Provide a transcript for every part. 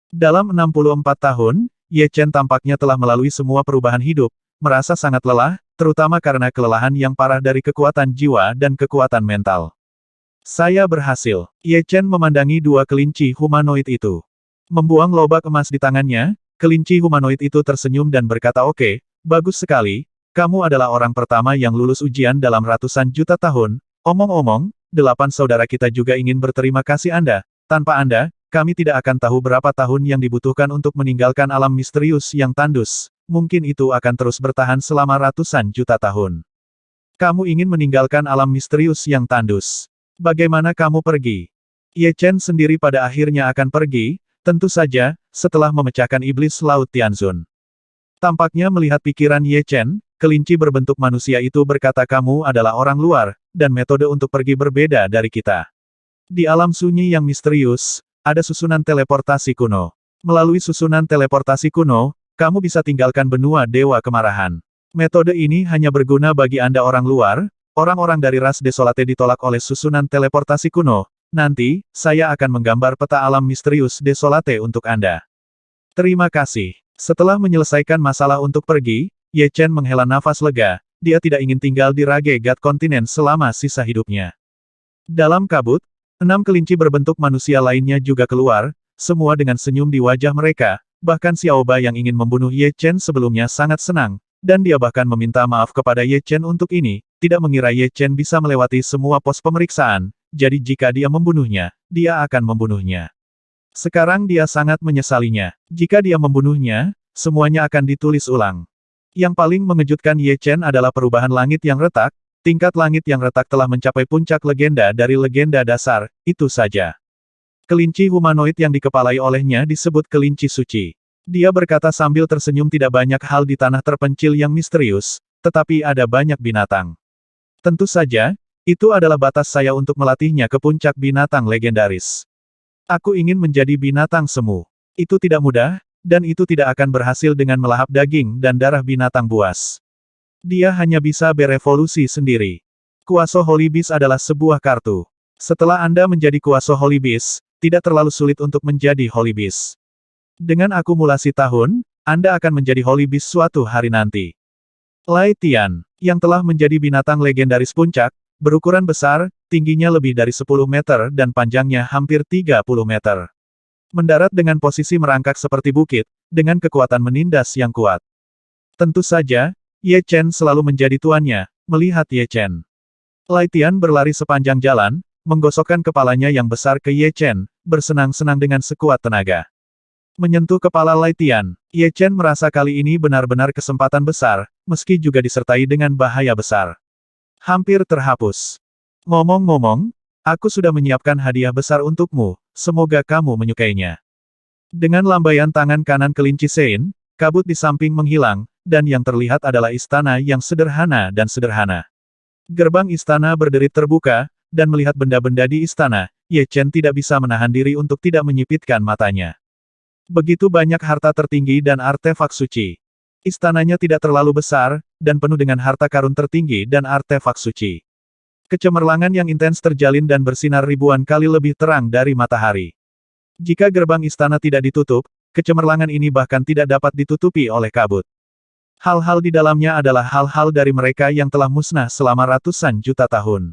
Dalam 64 tahun, Ye Chen tampaknya telah melalui semua perubahan hidup, merasa sangat lelah, terutama karena kelelahan yang parah dari kekuatan jiwa dan kekuatan mental. Saya berhasil. Ye Chen memandangi dua kelinci humanoid itu. Membuang lobak emas di tangannya, kelinci humanoid itu tersenyum dan berkata, "Oke, bagus sekali, kamu adalah orang pertama yang lulus ujian dalam ratusan juta tahun. Omong-omong, 8 saudara kita juga ingin berterima kasih Anda. Tanpa Anda, kami tidak akan tahu berapa tahun yang dibutuhkan untuk meninggalkan alam misterius yang tandus. Mungkin itu akan terus bertahan selama ratusan juta tahun. Kamu ingin meninggalkan alam misterius yang tandus. Bagaimana kamu pergi?" Ye Chen sendiri pada akhirnya akan pergi, tentu saja, setelah memecahkan iblis Laut Tianzun. Tampaknya melihat pikiran Ye Chen, kelinci berbentuk manusia itu berkata, "Kamu adalah orang luar, dan metode untuk pergi berbeda dari kita. Di alam sunyi yang misterius, ada susunan teleportasi kuno. Melalui susunan teleportasi kuno, kamu bisa tinggalkan benua Dewa Kemarahan. Metode ini hanya berguna bagi Anda orang luar, orang-orang dari ras Desolate ditolak oleh susunan teleportasi kuno. Nanti, saya akan menggambar peta alam misterius Desolate untuk Anda." Terima kasih. Setelah menyelesaikan masalah untuk pergi, Ye Chen menghela nafas lega, dia tidak ingin tinggal di Rage God kontinen selama sisa hidupnya. Dalam kabut, 6 kelinci berbentuk manusia lainnya juga keluar, semua dengan senyum di wajah mereka, bahkan Xiaoba yang ingin membunuh Ye Chen sebelumnya sangat senang, dan dia bahkan meminta maaf kepada Ye Chen untuk ini, tidak mengira Ye Chen bisa melewati semua pos pemeriksaan, jadi jika dia membunuhnya, dia akan membunuhnya. Sekarang dia sangat menyesalinya. Jika dia membunuhnya, semuanya akan ditulis ulang. Yang paling mengejutkan Ye Chen adalah perubahan langit yang retak. Tingkat langit yang retak telah mencapai puncak legenda dari legenda dasar, itu saja. Kelinci humanoid yang dikepalai olehnya disebut kelinci suci. Dia berkata sambil tersenyum, "Tidak banyak hal di tanah terpencil yang misterius, tetapi ada banyak binatang. Tentu saja, itu adalah batas saya untuk melatihnya ke puncak binatang legendaris. Aku ingin menjadi binatang semu. Itu tidak mudah, dan itu tidak akan berhasil dengan melahap daging dan darah binatang buas. Dia hanya bisa berevolusi sendiri. Kuaso Holy Beast adalah sebuah kartu. Setelah Anda menjadi Kuaso Holy Beast, tidak terlalu sulit untuk menjadi Holy Beast. Dengan akumulasi tahun, Anda akan menjadi Holy Beast suatu hari nanti." Lai Tian, yang telah menjadi binatang legendaris puncak, berukuran besar, tingginya lebih dari 10 meter dan panjangnya hampir 30 meter. Mendarat dengan posisi merangkak seperti bukit, dengan kekuatan menindas yang kuat. Tentu saja, Ye Chen selalu menjadi tuannya, melihat Ye Chen. Lai Tian berlari sepanjang jalan, menggosokkan kepalanya yang besar ke Ye Chen, bersenang-senang dengan sekuat tenaga. Menyentuh kepala Lai Tian, Ye Chen merasa kali ini benar-benar kesempatan besar, meski juga disertai dengan bahaya besar. Hampir terhapus. "Ngomong-ngomong, aku sudah menyiapkan hadiah besar untukmu, semoga kamu menyukainya." Dengan lambaian tangan kanan kelinci Sein, kabut di samping menghilang, dan yang terlihat adalah istana yang sederhana dan sederhana. Gerbang istana berderit terbuka, dan melihat benda-benda di istana, Ye Chen tidak bisa menahan diri untuk tidak menyipitkan matanya. Begitu banyak harta tertinggi dan artefak suci. Istananya tidak terlalu besar, dan penuh dengan harta karun tertinggi dan artefak suci. Kecemerlangan yang intens terjalin dan bersinar ribuan kali lebih terang dari matahari. Jika gerbang istana tidak ditutup, kecemerlangan ini bahkan tidak dapat ditutupi oleh kabut. Hal-hal di dalamnya adalah hal-hal dari mereka yang telah musnah selama ratusan juta tahun.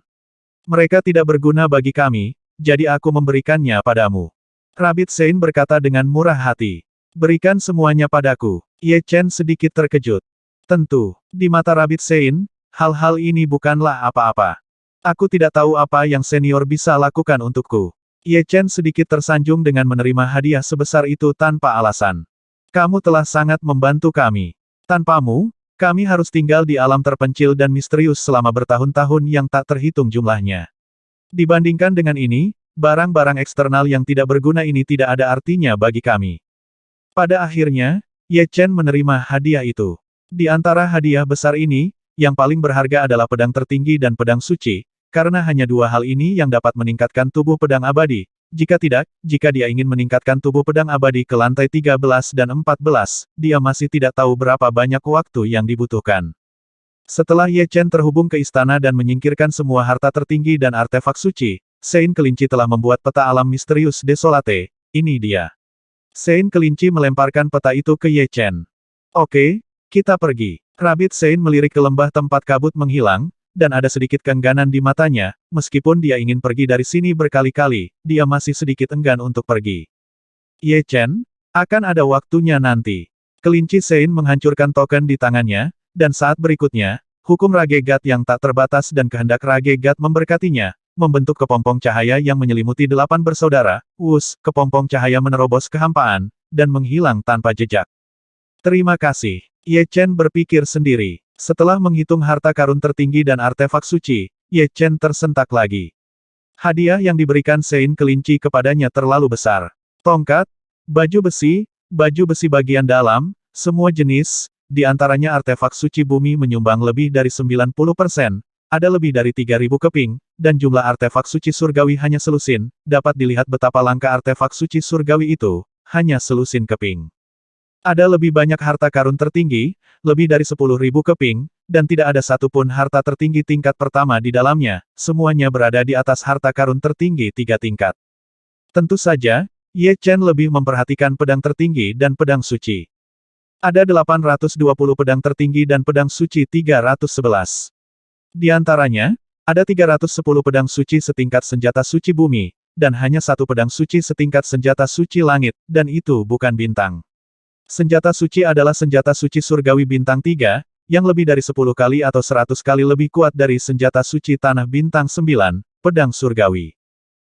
Mereka tidak berguna bagi kami, jadi aku memberikannya padamu. Rabbit Sein berkata dengan murah hati. "Berikan semuanya padaku." Ye Chen sedikit terkejut. Tentu, di mata Rabbit Sein, hal-hal ini bukanlah apa-apa. "Aku tidak tahu apa yang senior bisa lakukan untukku." Ye Chen sedikit tersanjung dengan menerima hadiah sebesar itu tanpa alasan. "Kamu telah sangat membantu kami. Tanpamu, kami harus tinggal di alam terpencil dan misterius selama bertahun-tahun yang tak terhitung jumlahnya. Dibandingkan dengan ini, barang-barang eksternal yang tidak berguna ini tidak ada artinya bagi kami." Pada akhirnya, Ye Chen menerima hadiah itu. Di antara hadiah besar ini, yang paling berharga adalah pedang tertinggi dan pedang suci, karena hanya dua hal ini yang dapat meningkatkan tubuh pedang abadi. Jika tidak, jika dia ingin meningkatkan tubuh pedang abadi ke lantai 13 dan 14, dia masih tidak tahu berapa banyak waktu yang dibutuhkan. Setelah Ye Chen terhubung ke istana dan menyingkirkan semua harta tertinggi dan artefak suci, Sein Kelinci telah membuat peta alam misterius Desolate. Ini dia. Sein kelinci melemparkan peta itu ke Ye Chen. Oke, kita pergi. Rabbit Sein melirik ke lembah tempat kabut menghilang, dan ada sedikit keengganan di matanya, meskipun dia ingin pergi dari sini berkali-kali, dia masih sedikit enggan untuk pergi. Ye Chen, akan ada waktunya nanti. Kelinci Sein menghancurkan token di tangannya, dan saat berikutnya, hukum Ragegat yang tak terbatas dan kehendak Ragegat memberkatinya, membentuk kepompong cahaya yang menyelimuti 8 bersaudara, kepompong cahaya menerobos kehampaan, dan menghilang tanpa jejak. Terima kasih. Ye Chen berpikir sendiri. Setelah menghitung harta karun tertinggi dan artefak suci, Ye Chen tersentak lagi. Hadiah yang diberikan Sein kelinci kepadanya terlalu besar. Tongkat, baju besi bagian dalam, semua jenis, di antaranya artefak suci bumi menyumbang lebih dari 90%, ada lebih dari 3.000 keping, dan jumlah artefak suci surgawi hanya selusin, dapat dilihat betapa langka artefak suci surgawi itu, hanya selusin keping. Ada lebih banyak harta karun tertinggi, lebih dari 10.000 keping, dan tidak ada satupun harta tertinggi tingkat pertama di dalamnya, semuanya berada di atas harta karun tertinggi 3 tingkat. Tentu saja, Ye Chen lebih memperhatikan pedang tertinggi dan pedang suci. Ada 820 pedang tertinggi dan pedang suci 311. Di antaranya, ada 310 pedang suci setingkat senjata suci bumi, dan hanya satu pedang suci setingkat senjata suci langit, dan itu bukan bintang. Senjata suci adalah senjata suci surgawi bintang 3, yang lebih dari 10 kali atau 100 kali lebih kuat dari senjata suci tanah bintang 9, pedang surgawi.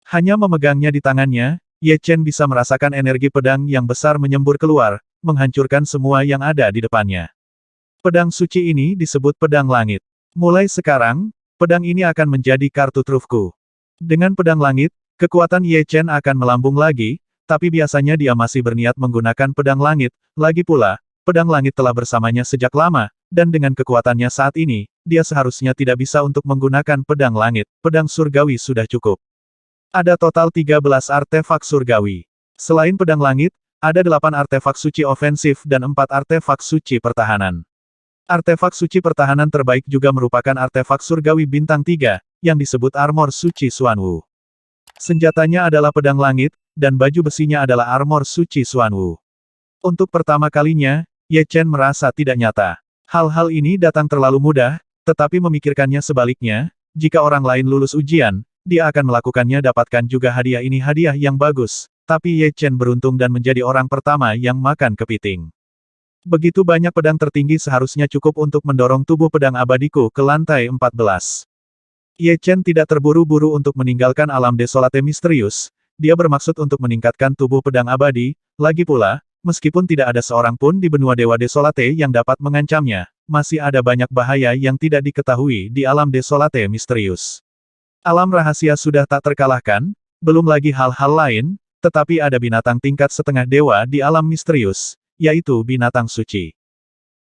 Hanya memegangnya di tangannya, Ye Chen bisa merasakan energi pedang yang besar menyembur keluar, menghancurkan semua yang ada di depannya. Pedang suci ini disebut pedang langit. Mulai sekarang, pedang ini akan menjadi kartu trufku. Dengan pedang langit, kekuatan Ye Chen akan melambung lagi, tapi biasanya dia masih berniat menggunakan pedang langit, lagi pula, pedang langit telah bersamanya sejak lama, dan dengan kekuatannya saat ini, dia seharusnya tidak bisa untuk menggunakan pedang langit, pedang surgawi sudah cukup. Ada total 13 artefak surgawi. Selain pedang langit, ada 8 artefak suci ofensif dan 4 artefak suci pertahanan. Artefak suci pertahanan terbaik juga merupakan artefak surgawi bintang 3, yang disebut armor suci Xuanwu. Senjatanya adalah pedang langit, dan baju besinya adalah armor suci Xuanwu. Untuk pertama kalinya, Ye Chen merasa tidak nyata. Hal-hal ini datang terlalu mudah, tetapi memikirkannya sebaliknya, jika orang lain lulus ujian, dia akan melakukannya dapatkan juga hadiah ini hadiah yang bagus, tapi Ye Chen beruntung dan menjadi orang pertama yang makan kepiting. Begitu banyak pedang tertinggi seharusnya cukup untuk mendorong tubuh pedang abadiku ke lantai 14. Ye Chen tidak terburu-buru untuk meninggalkan alam desolate misterius, dia bermaksud untuk meningkatkan tubuh pedang abadi, lagi pula, meskipun tidak ada seorang pun di benua dewa desolate yang dapat mengancamnya, masih ada banyak bahaya yang tidak diketahui di alam desolate misterius. Alam rahasia sudah tak terkalahkan, belum lagi hal-hal lain, tetapi ada binatang tingkat setengah dewa di alam misterius, yaitu binatang suci.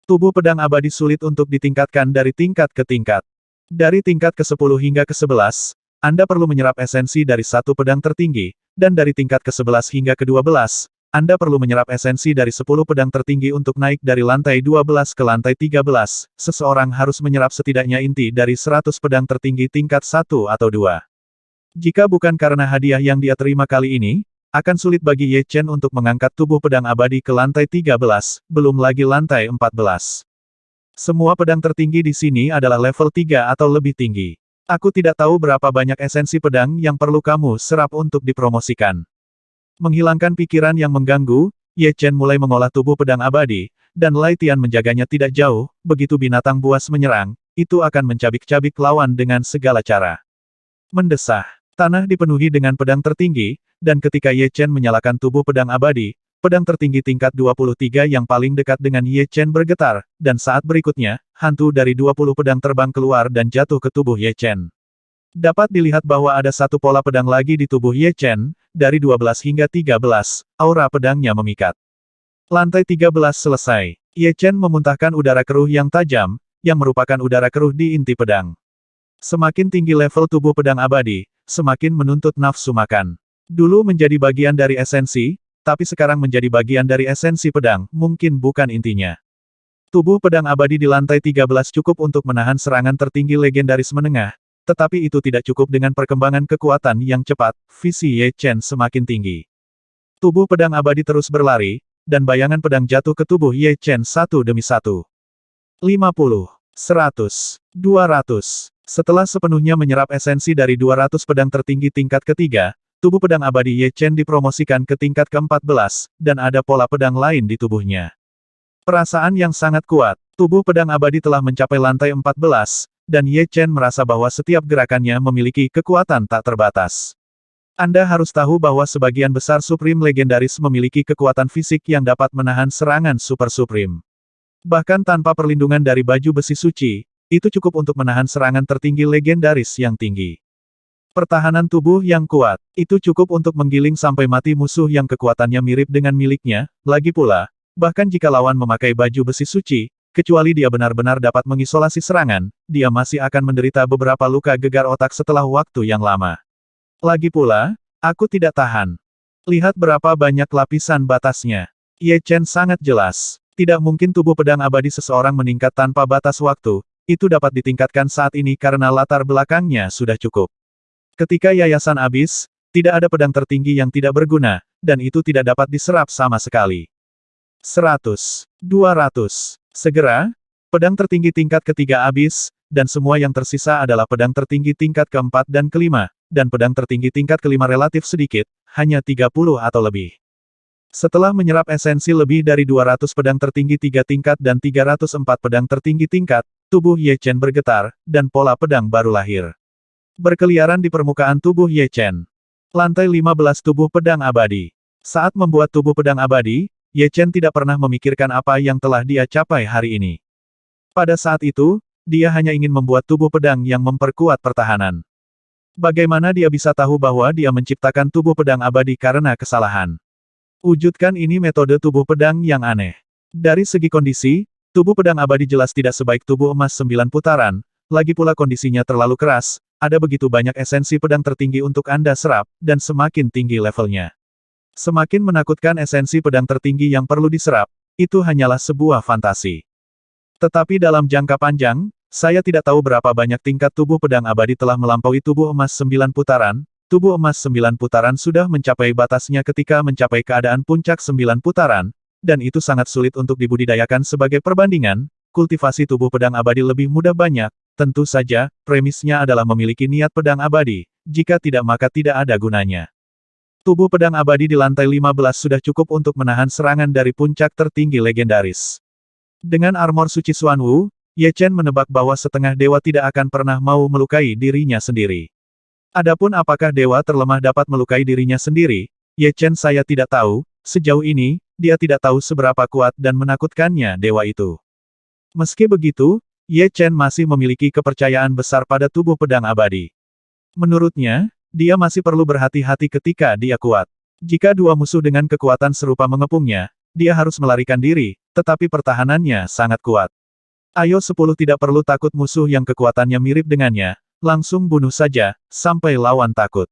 Tubuh pedang abadi sulit untuk ditingkatkan dari tingkat ke tingkat. Dari tingkat ke-10 hingga ke-11, Anda perlu menyerap esensi dari satu pedang tertinggi, dan dari tingkat ke-11 hingga ke-12, Anda perlu menyerap esensi dari 10 pedang tertinggi untuk naik dari lantai 12 ke lantai 13, seseorang harus menyerap setidaknya inti dari 100 pedang tertinggi tingkat 1 atau 2. Jika bukan karena hadiah yang dia terima kali ini, akan sulit bagi Ye Chen untuk mengangkat tubuh pedang abadi ke lantai 13, belum lagi lantai 14. Semua pedang tertinggi di sini adalah level 3 atau lebih tinggi. Aku tidak tahu berapa banyak esensi pedang yang perlu kamu serap untuk dipromosikan. Menghilangkan pikiran yang mengganggu, Ye Chen mulai mengolah tubuh pedang abadi, dan Lai Tian menjaganya tidak jauh, begitu binatang buas menyerang, itu akan mencabik-cabik lawan dengan segala cara. Mendesah. Tanah dipenuhi dengan pedang tertinggi, dan ketika Ye Chen menyalakan tubuh pedang abadi, pedang tertinggi tingkat 23 yang paling dekat dengan Ye Chen bergetar, dan saat berikutnya, hantu dari 20 pedang terbang keluar dan jatuh ke tubuh Ye Chen. Dapat dilihat bahwa ada satu pola pedang lagi di tubuh Ye Chen, dari 12 hingga 13, aura pedangnya memikat. Lantai 13 selesai. Ye Chen memuntahkan udara keruh yang tajam, yang merupakan udara keruh di inti pedang. Semakin tinggi level tubuh pedang abadi, semakin menuntut nafsu makan. Dulu menjadi bagian dari esensi, tapi sekarang menjadi bagian dari esensi pedang, mungkin bukan intinya. Tubuh pedang abadi di lantai 13 cukup untuk menahan serangan tertinggi legendaris menengah, tetapi itu tidak cukup dengan perkembangan kekuatan yang cepat, visi Ye Chen semakin tinggi. Tubuh pedang abadi terus berlari, dan bayangan pedang jatuh ke tubuh Ye Chen satu demi satu. 50, 100, 200. Setelah sepenuhnya menyerap esensi dari 200 pedang tertinggi tingkat ketiga, tubuh pedang abadi Ye Chen dipromosikan ke tingkat ke-14, dan ada pola pedang lain di tubuhnya. Perasaan yang sangat kuat, tubuh pedang abadi telah mencapai lantai 14, dan Ye Chen merasa bahwa setiap gerakannya memiliki kekuatan tak terbatas. Anda harus tahu bahwa sebagian besar Supreme Legendaris memiliki kekuatan fisik yang dapat menahan serangan Super Supreme. Bahkan tanpa perlindungan dari baju besi suci, itu cukup untuk menahan serangan tertinggi legendaris yang tinggi. Pertahanan tubuh yang kuat, itu cukup untuk menggiling sampai mati musuh yang kekuatannya mirip dengan miliknya, lagi pula, bahkan jika lawan memakai baju besi suci, kecuali dia benar-benar dapat mengisolasi serangan, dia masih akan menderita beberapa luka gegar otak setelah waktu yang lama. Lagi pula, aku tidak tahan. Lihat berapa banyak lapisan batasnya. Ye Chen sangat jelas. Tidak mungkin tubuh pedang abadi seseorang meningkat tanpa batas waktu, itu dapat ditingkatkan saat ini karena latar belakangnya sudah cukup. Ketika yayasan habis, tidak ada pedang tertinggi yang tidak berguna, dan itu tidak dapat diserap sama sekali. 100, 200. Segera, pedang tertinggi tingkat ketiga habis, dan semua yang tersisa adalah pedang tertinggi tingkat keempat dan kelima, dan pedang tertinggi tingkat kelima relatif sedikit, hanya 30 atau lebih. Setelah menyerap esensi lebih dari 200 pedang tertinggi 3 tingkat dan 304 pedang tertinggi tingkat, tubuh Ye Chen bergetar, dan pola pedang baru lahir. Berkeliaran di permukaan tubuh Ye Chen. Lantai 15 tubuh pedang abadi. Saat membuat tubuh pedang abadi, Ye Chen tidak pernah memikirkan apa yang telah dia capai hari ini. Pada saat itu, dia hanya ingin membuat tubuh pedang yang memperkuat pertahanan. Bagaimana dia bisa tahu bahwa dia menciptakan tubuh pedang abadi karena kesalahan? Wujudkan ini metode tubuh pedang yang aneh. Dari segi kondisi, tubuh pedang abadi jelas tidak sebaik tubuh emas 9 putaran, lagi pula kondisinya terlalu keras, ada begitu banyak esensi pedang tertinggi untuk Anda serap, dan semakin tinggi levelnya. Semakin menakutkan esensi pedang tertinggi yang perlu diserap, itu hanyalah sebuah fantasi. Tetapi dalam jangka panjang, saya tidak tahu berapa banyak tingkat tubuh pedang abadi telah melampaui tubuh emas 9 putaran, tubuh emas 9 putaran sudah mencapai batasnya ketika mencapai keadaan puncak 9 putaran, dan itu sangat sulit untuk dibudidayakan sebagai perbandingan, kultivasi tubuh pedang abadi lebih mudah banyak, tentu saja, premisnya adalah memiliki niat pedang abadi, jika tidak maka tidak ada gunanya. Tubuh pedang abadi di lantai 15 sudah cukup untuk menahan serangan dari puncak tertinggi legendaris. Dengan armor suci Xuanwu, Ye Chen menebak bahwa setengah dewa tidak akan pernah mau melukai dirinya sendiri. Adapun apakah dewa terlemah dapat melukai dirinya sendiri, Ye Chen saya tidak tahu, sejauh ini, dia tidak tahu seberapa kuat dan menakutkannya dewa itu. Meski begitu, Ye Chen masih memiliki kepercayaan besar pada tubuh pedang abadi. Menurutnya, dia masih perlu berhati-hati ketika dia kuat. Jika dua musuh dengan kekuatan serupa mengepungnya, dia harus melarikan diri, tetapi pertahanannya sangat kuat. Ayo 10 tidak perlu takut musuh yang kekuatannya mirip dengannya, langsung bunuh saja, sampai lawan takut.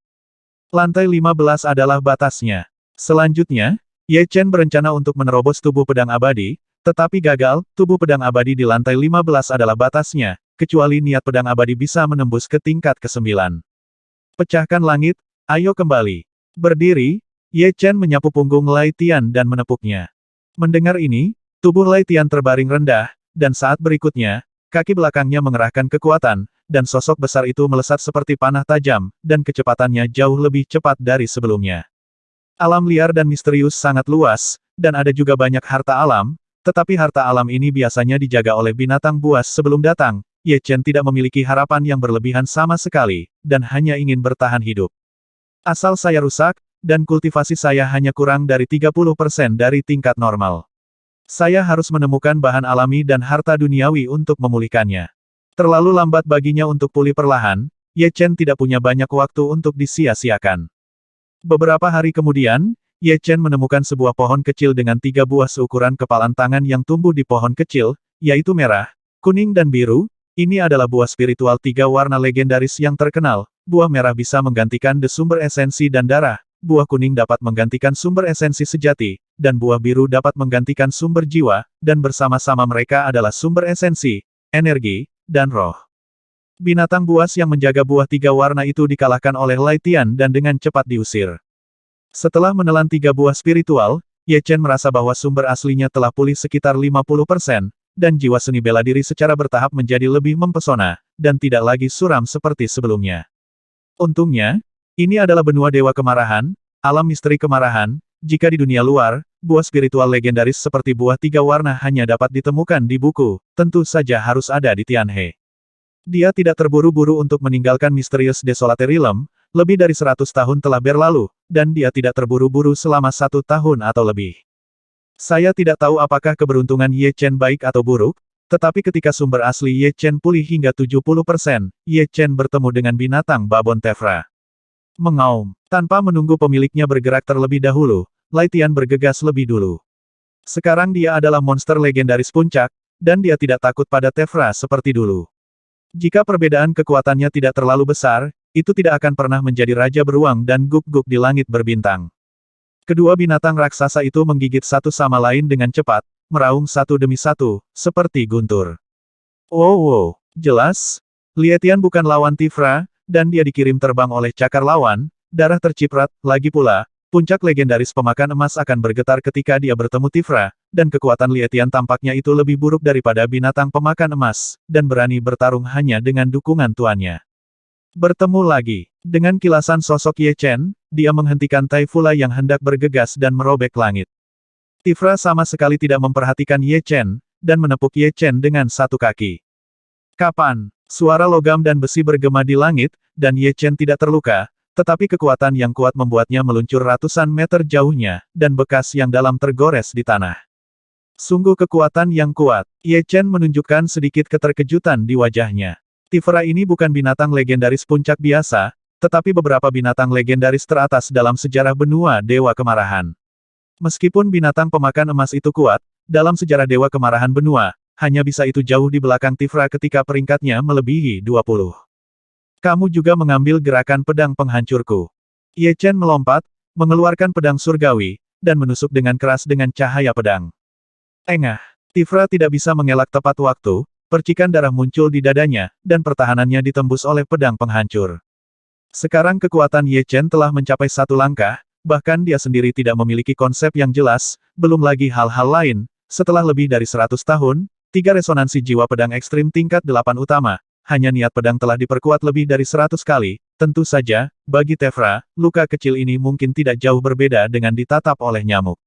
Lantai 15 adalah batasnya. Selanjutnya, Ye Chen berencana untuk menerobos tubuh pedang abadi, tetapi gagal, tubuh pedang abadi di lantai 15 adalah batasnya, kecuali niat pedang abadi bisa menembus ke tingkat ke-9. Pecahkan langit, ayo kembali. Berdiri, Ye Chen menyapu punggung Lai Tian dan menepuknya. Mendengar ini, tubuh Lai Tian terbaring rendah, dan saat berikutnya, kaki belakangnya mengerahkan kekuatan, dan sosok besar itu melesat seperti panah tajam, dan kecepatannya jauh lebih cepat dari sebelumnya. Alam liar dan misterius sangat luas, dan ada juga banyak harta alam, tetapi harta alam ini biasanya dijaga oleh binatang buas sebelum datang. Ye Chen tidak memiliki harapan yang berlebihan sama sekali, dan hanya ingin bertahan hidup. Asal saya rusak, dan kultivasi saya hanya kurang dari 30% dari tingkat normal. Saya harus menemukan bahan alami dan harta duniawi untuk memulihkannya. Terlalu lambat baginya untuk pulih perlahan, Ye Chen tidak punya banyak waktu untuk disia-siakan. Beberapa hari kemudian, Ye Chen menemukan sebuah pohon kecil dengan 3 buah seukuran kepalan tangan yang tumbuh di pohon kecil, yaitu merah, kuning dan biru. Ini adalah buah spiritual 3 warna legendaris yang terkenal. Buah merah bisa menggantikan sumber esensi dan darah, buah kuning dapat menggantikan sumber esensi sejati, dan buah biru dapat menggantikan sumber jiwa, dan bersama-sama mereka adalah sumber esensi, energi, dan roh. Binatang buas yang menjaga buah 3 warna itu dikalahkan oleh Lai Tian dan dengan cepat diusir. Setelah menelan 3 buah spiritual, Ye Chen merasa bahwa sumber aslinya telah pulih sekitar 50%, dan jiwa seni bela diri secara bertahap menjadi lebih mempesona, dan tidak lagi suram seperti sebelumnya. Untungnya, ini adalah benua dewa kemarahan, alam misteri kemarahan. Jika di dunia luar, buah spiritual legendaris seperti buah 3 warna hanya dapat ditemukan di buku, tentu saja harus ada di Tianhe. Dia tidak terburu-buru untuk meninggalkan misterius Desolate Realm, lebih dari 100 tahun telah berlalu, dan dia tidak terburu-buru selama 1 tahun atau lebih. Saya tidak tahu apakah keberuntungan Ye Chen baik atau buruk, tetapi ketika sumber asli Ye Chen pulih hingga 70%, Ye Chen bertemu dengan binatang babon Tefra. Mengaum. Tanpa menunggu pemiliknya bergerak terlebih dahulu, Lai Tian bergegas lebih dulu. Sekarang dia adalah monster legendaris puncak, dan dia tidak takut pada Tefra seperti dulu. Jika perbedaan kekuatannya tidak terlalu besar, itu tidak akan pernah menjadi raja beruang dan guk-guk di langit berbintang. Kedua binatang raksasa itu menggigit satu sama lain dengan cepat, meraung satu demi satu, seperti guntur. Wow, jelas. Lietian bukan lawan Tefra, dan dia dikirim terbang oleh cakar lawan, darah terciprat, lagi pula, puncak legendaris pemakan emas akan bergetar ketika dia bertemu Tefra, dan kekuatan Lietian tampaknya itu lebih buruk daripada binatang pemakan emas, dan berani bertarung hanya dengan dukungan tuannya. Bertemu lagi. Dengan kilasan sosok Ye Chen, dia menghentikan Taifula yang hendak bergegas dan merobek langit. Tefra sama sekali tidak memperhatikan Ye Chen, dan menepuk Ye Chen dengan satu kaki. Kapan? Suara logam dan besi bergema di langit, dan Ye Chen tidak terluka, tetapi kekuatan yang kuat membuatnya meluncur ratusan meter jauhnya, dan bekas yang dalam tergores di tanah. Sungguh kekuatan yang kuat. Ye Chen menunjukkan sedikit keterkejutan di wajahnya. Tefra ini bukan binatang legendaris puncak biasa, tetapi beberapa binatang legendaris teratas dalam sejarah benua Dewa Kemarahan. Meskipun binatang pemakan emas itu kuat, dalam sejarah Dewa Kemarahan benua, hanya bisa itu jauh di belakang Tefra ketika peringkatnya melebihi 20. Kamu juga mengambil gerakan pedang penghancurku. Ye Chen melompat, mengeluarkan pedang surgawi, dan menusuk dengan keras dengan cahaya pedang. Engah. Tefra tidak bisa mengelak tepat waktu. Percikan darah muncul di dadanya, dan pertahanannya ditembus oleh pedang penghancur. Sekarang kekuatan Ye Chen telah mencapai satu langkah, bahkan dia sendiri tidak memiliki konsep yang jelas, belum lagi hal-hal lain. Setelah lebih dari 100 tahun, 3 resonansi jiwa pedang ekstrim tingkat 8 utama, hanya niat pedang telah diperkuat lebih dari 100 kali. Tentu saja, bagi Tefra, luka kecil ini mungkin tidak jauh berbeda dengan ditatap oleh nyamuk.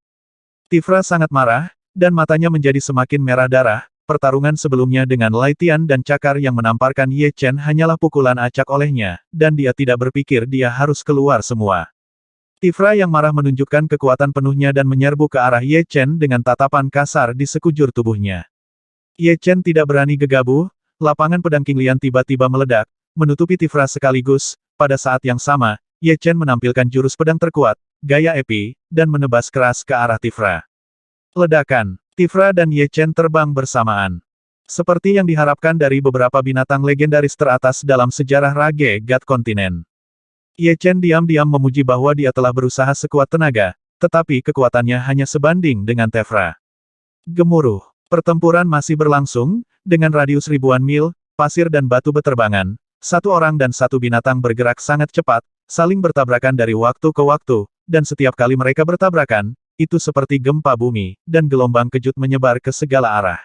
Tefra sangat marah, dan matanya menjadi semakin merah darah. Pertarungan sebelumnya dengan Lai Tian dan cakar yang menamparkan Ye Chen hanyalah pukulan acak olehnya, dan dia tidak berpikir dia harus keluar semua. Tefra yang marah menunjukkan kekuatan penuhnya dan menyerbu ke arah Ye Chen dengan tatapan kasar di sekujur tubuhnya. Ye Chen tidak berani gegabah, lapangan pedang Qinglian tiba-tiba meledak, menutupi Tefra sekaligus. Pada saat yang sama, Ye Chen menampilkan jurus pedang terkuat, gaya epi, dan menebas keras ke arah Tefra. Ledakan. Tefra dan Ye Chen terbang bersamaan. Seperti yang diharapkan dari beberapa binatang legendaris teratas dalam sejarah Rage God Kontinen. Ye Chen diam-diam memuji bahwa dia telah berusaha sekuat tenaga, tetapi kekuatannya hanya sebanding dengan Tefra. Gemuruh. Pertempuran masih berlangsung, dengan radius ribuan mil, pasir dan batu beterbangan. Satu orang dan satu binatang bergerak sangat cepat, saling bertabrakan dari waktu ke waktu, dan setiap kali mereka bertabrakan, itu seperti gempa bumi, dan gelombang kejut menyebar ke segala arah.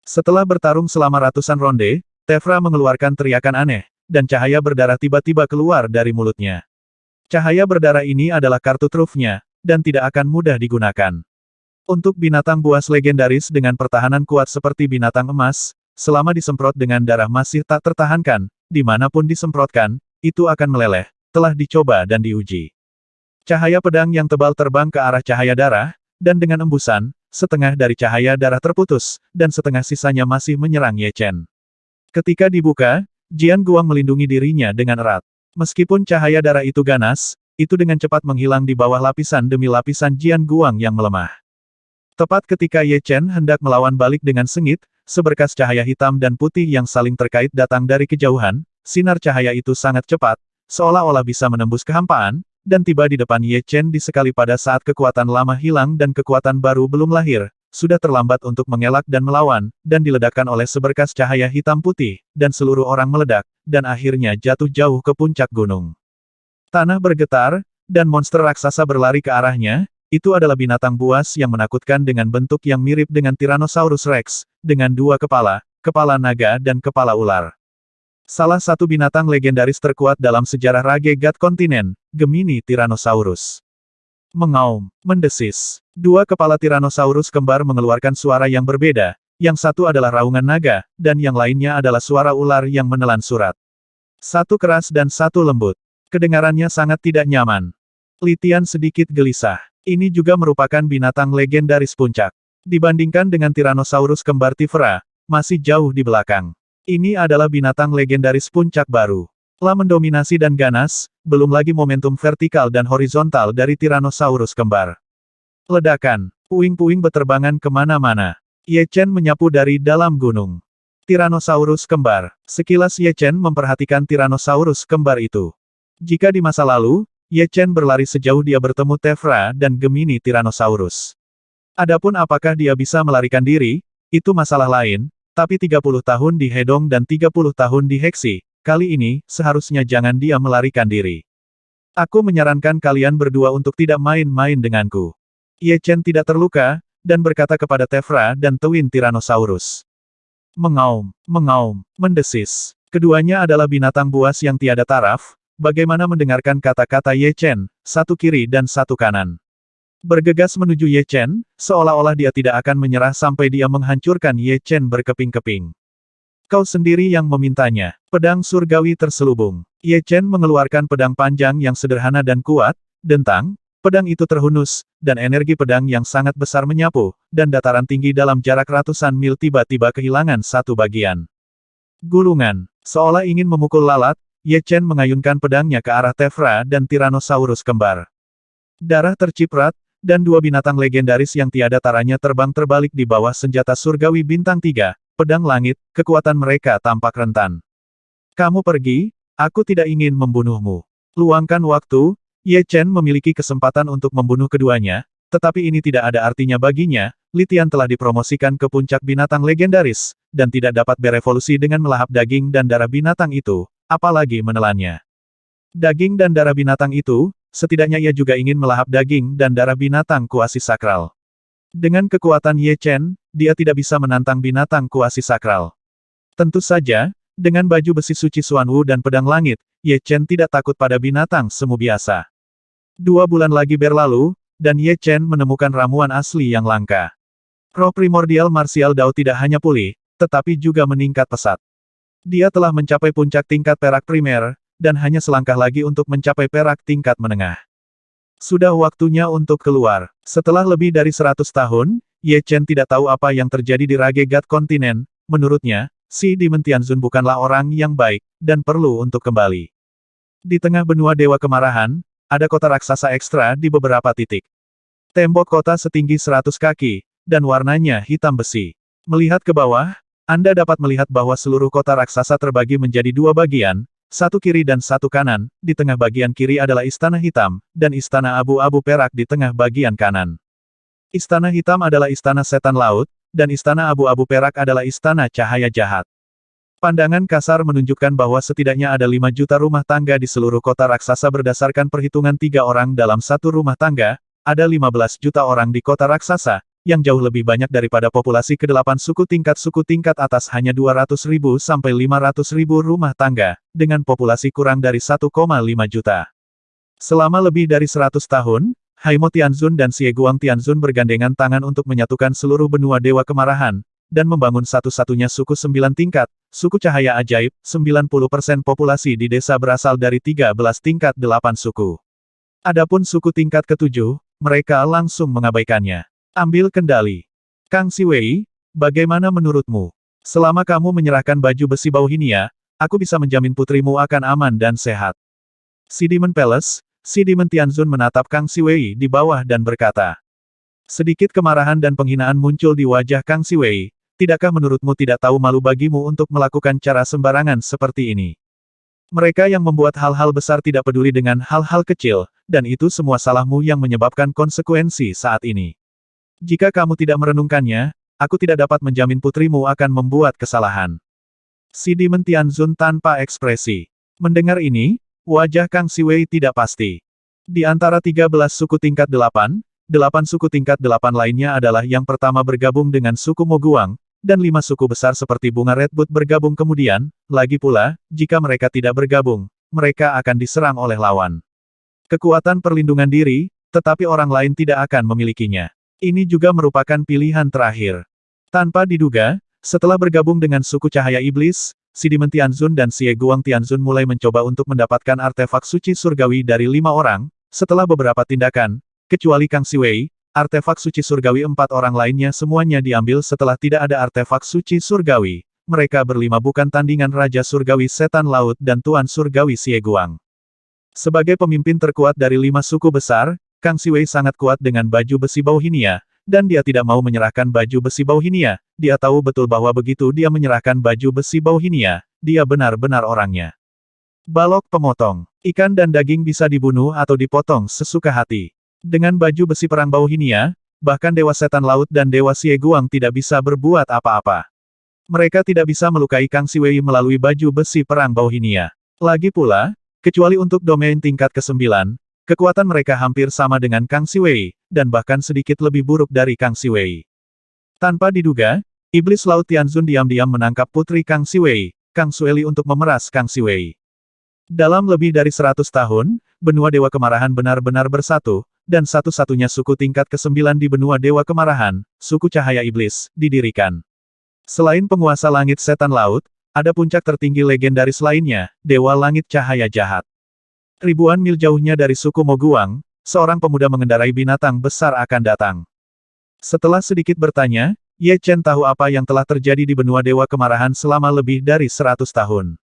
Setelah bertarung selama ratusan ronde, Tefra mengeluarkan teriakan aneh, dan cahaya berdarah tiba-tiba keluar dari mulutnya. Cahaya berdarah ini adalah kartu trufnya, dan tidak akan mudah digunakan. Untuk binatang buas legendaris dengan pertahanan kuat seperti binatang emas, selama disemprot dengan darah masih tak tertahankan, dimanapun disemprotkan, itu akan meleleh, telah dicoba dan diuji. Cahaya pedang yang tebal terbang ke arah cahaya darah, dan dengan embusan, setengah dari cahaya darah terputus, dan setengah sisanya masih menyerang Ye Chen. Ketika dibuka, Jian Guang melindungi dirinya dengan erat. Meskipun cahaya darah itu ganas, itu dengan cepat menghilang di bawah lapisan demi lapisan Jian Guang yang melemah. Tepat ketika Ye Chen hendak melawan balik dengan sengit, seberkas cahaya hitam dan putih yang saling terkait datang dari kejauhan, sinar cahaya itu sangat cepat, seolah-olah bisa menembus kehampaan, dan tiba di depan Ye Chen di sekali pada saat kekuatan lama hilang dan kekuatan baru belum lahir, sudah terlambat untuk mengelak dan melawan, dan diledakkan oleh seberkas cahaya hitam putih, dan seluruh orang meledak, dan akhirnya jatuh jauh ke puncak gunung. Tanah bergetar, dan monster raksasa berlari ke arahnya. Itu adalah binatang buas yang menakutkan dengan bentuk yang mirip dengan Tyrannosaurus Rex, dengan dua kepala, kepala naga dan kepala ular. Salah satu binatang legendaris terkuat dalam sejarah Rage God kontinen, Gemini Tyrannosaurus. Mengaum, mendesis. Dua kepala Tyrannosaurus kembar mengeluarkan suara yang berbeda, yang satu adalah raungan naga, dan yang lainnya adalah suara ular yang menelan surat. Satu keras dan satu lembut. Kedengarannya sangat tidak nyaman. Litian sedikit gelisah. Ini juga merupakan binatang legendaris puncak. Dibandingkan dengan Tyrannosaurus kembar Tifera, masih jauh di belakang. Ini adalah binatang legendaris puncak baru. Telah mendominasi dan ganas, belum lagi momentum vertikal dan horizontal dari Tyrannosaurus kembar. Ledakan. Puing-puing beterbangan kemana-mana. Ye Chen menyapu dari dalam gunung. Tyrannosaurus kembar. Sekilas Ye Chen memperhatikan Tyrannosaurus kembar itu. Jika di masa lalu, Ye Chen berlari sejauh dia bertemu Tefra dan Gemini Tyrannosaurus. Adapun apakah dia bisa melarikan diri, itu masalah lain, tapi 30 tahun di Hedong dan 30 tahun di Heksi, kali ini, seharusnya jangan dia melarikan diri. Aku menyarankan kalian berdua untuk tidak main-main denganku. Ye Chen tidak terluka, dan berkata kepada Tefra dan Twin Tyrannosaurus. Mengaum, mengaum, mendesis. Keduanya adalah binatang buas yang tiada taraf. Bagaimana mendengarkan kata-kata Ye Chen, satu kiri dan satu kanan. Bergegas menuju Ye Chen, seolah-olah dia tidak akan menyerah sampai dia menghancurkan Ye Chen berkeping-keping. Kau sendiri yang memintanya. Pedang surgawi terselubung. Ye Chen mengeluarkan pedang panjang yang sederhana dan kuat, dentang, pedang itu terhunus, dan energi pedang yang sangat besar menyapu, dan dataran tinggi dalam jarak ratusan mil tiba-tiba kehilangan satu bagian. Gulungan. Seolah ingin memukul lalat, Ye Chen mengayunkan pedangnya ke arah Tefra dan Tyrannosaurus kembar. Darah terciprat, dan dua binatang legendaris yang tiada taranya terbang terbalik di bawah senjata surgawi bintang 3, pedang langit, kekuatan mereka tampak rentan. Kamu pergi, aku tidak ingin membunuhmu. Luangkan waktu, Ye Chen memiliki kesempatan untuk membunuh keduanya, tetapi ini tidak ada artinya baginya. Litian telah dipromosikan ke puncak binatang legendaris, dan tidak dapat berevolusi dengan melahap daging dan darah binatang itu, apalagi menelannya. Daging dan darah binatang itu, setidaknya ia juga ingin melahap daging dan darah binatang kuasi sakral. Dengan kekuatan Ye Chen, dia tidak bisa menantang binatang kuasi sakral. Tentu saja, dengan baju besi suci Xuanwu dan pedang langit, Ye Chen tidak takut pada binatang semu biasa. 2 bulan lagi berlalu, dan Ye Chen menemukan ramuan asli yang langka. Roh primordial martial Dao tidak hanya pulih, tetapi juga meningkat pesat. Dia telah mencapai puncak tingkat perak primer, dan hanya selangkah lagi untuk mencapai perak tingkat menengah. Sudah waktunya untuk keluar. Setelah lebih dari 100 tahun, Ye Chen tidak tahu apa yang terjadi di Rage God kontinen. Menurutnya, si Demon Tianzun bukanlah orang yang baik, dan perlu untuk kembali. Di tengah benua Dewa Kemarahan, ada kota raksasa ekstra di beberapa titik. Tembok kota setinggi 100 kaki, dan warnanya hitam besi. Melihat ke bawah, Anda dapat melihat bahwa seluruh kota raksasa terbagi menjadi 2 bagian, satu kiri dan satu kanan. Di tengah bagian kiri adalah Istana Hitam, dan Istana Abu-Abu Perak di tengah bagian kanan. Istana Hitam adalah Istana Setan Laut, dan Istana Abu-Abu Perak adalah Istana Cahaya Jahat. Pandangan kasar menunjukkan bahwa setidaknya ada 5 juta rumah tangga di seluruh kota raksasa berdasarkan perhitungan 3 orang dalam satu rumah tangga. Ada 15 juta orang di kota raksasa, yang jauh lebih banyak daripada populasi ke-8 suku tingkat atas hanya 200.000 sampai 500.000 rumah tangga, dengan populasi kurang dari 1,5 juta. Selama lebih dari 100 tahun, Haimo Tianzun dan Xie Guang Tianzun bergandengan tangan untuk menyatukan seluruh benua Dewa Kemarahan, dan membangun satu-satunya suku 9 tingkat, suku cahaya ajaib. 90% populasi di desa berasal dari 13 tingkat 8 suku. Adapun suku tingkat ke-7, mereka langsung mengabaikannya. Ambil kendali. Kang Siwei, bagaimana menurutmu? Selama kamu menyerahkan baju besi Bauhinia, aku bisa menjamin putrimu akan aman dan sehat. Si Demon Palace, si Demon Tianzun menatap Kang Siwei di bawah dan berkata. Sedikit kemarahan dan penghinaan muncul di wajah Kang Siwei. Tidakkah menurutmu tidak tahu malu bagimu untuk melakukan cara sembarangan seperti ini? Mereka yang membuat hal-hal besar tidak peduli dengan hal-hal kecil, dan itu semua salahmu yang menyebabkan konsekuensi saat ini. Jika kamu tidak merenungkannya, aku tidak dapat menjamin putrimu akan membuat kesalahan. Si Demon Tianzun tanpa ekspresi. Mendengar ini, wajah Kang Siwei tidak pasti. Di antara 13 suku tingkat 8, 8 suku tingkat 8 lainnya adalah yang pertama bergabung dengan suku Moguang, dan 5 suku besar seperti bunga Redwood bergabung kemudian, lagi pula, jika mereka tidak bergabung, mereka akan diserang oleh lawan. Kekuatan perlindungan diri, tetapi orang lain tidak akan memilikinya. Ini juga merupakan pilihan terakhir. Tanpa diduga, setelah bergabung dengan suku Cahaya Iblis, Si Demon Tianzun dan Xie Guang Tianzun mulai mencoba untuk mendapatkan artefak suci surgawi dari 5 orang, setelah beberapa tindakan, kecuali Kang Siwei, artefak suci surgawi 4 orang lainnya semuanya diambil setelah tidak ada artefak suci surgawi. Mereka berlima bukan tandingan Raja Surgawi Setan Laut dan Tuan Surgawi Xie Guang. Sebagai pemimpin terkuat dari 5 suku besar, Kang Siwei sangat kuat dengan baju besi Bauhinia, dan dia tidak mau menyerahkan baju besi Bauhinia. Dia tahu betul bahwa begitu dia menyerahkan baju besi Bauhinia, dia benar-benar orangnya. Balok pemotong. Ikan dan daging bisa dibunuh atau dipotong sesuka hati. Dengan baju besi perang Bauhinia, bahkan Dewa Setan Laut dan Dewa Xie Guang tidak bisa berbuat apa-apa. Mereka tidak bisa melukai Kang Siwei melalui baju besi perang Bauhinia. Lagi pula, kecuali untuk domain tingkat ke-9, kekuatan mereka hampir sama dengan Kang Siwei, dan bahkan sedikit lebih buruk dari Kang Siwei. Tanpa diduga, Iblis Laut Tianzun diam-diam menangkap putri Kang Siwei, Kang Sueli untuk memeras Kang Siwei. Dalam lebih dari 100 tahun, benua Dewa Kemarahan benar-benar bersatu, dan satu-satunya suku tingkat ke-9 di benua Dewa Kemarahan, suku Cahaya Iblis, didirikan. Selain penguasa Langit Setan Laut, ada puncak tertinggi legendaris lainnya, Dewa Langit Cahaya Jahat. Ribuan mil jauhnya dari suku Moguang, seorang pemuda mengendarai binatang besar akan datang. Setelah sedikit bertanya, Ye Chen tahu apa yang telah terjadi di benua Dewa Kemarahan selama lebih dari 100 tahun.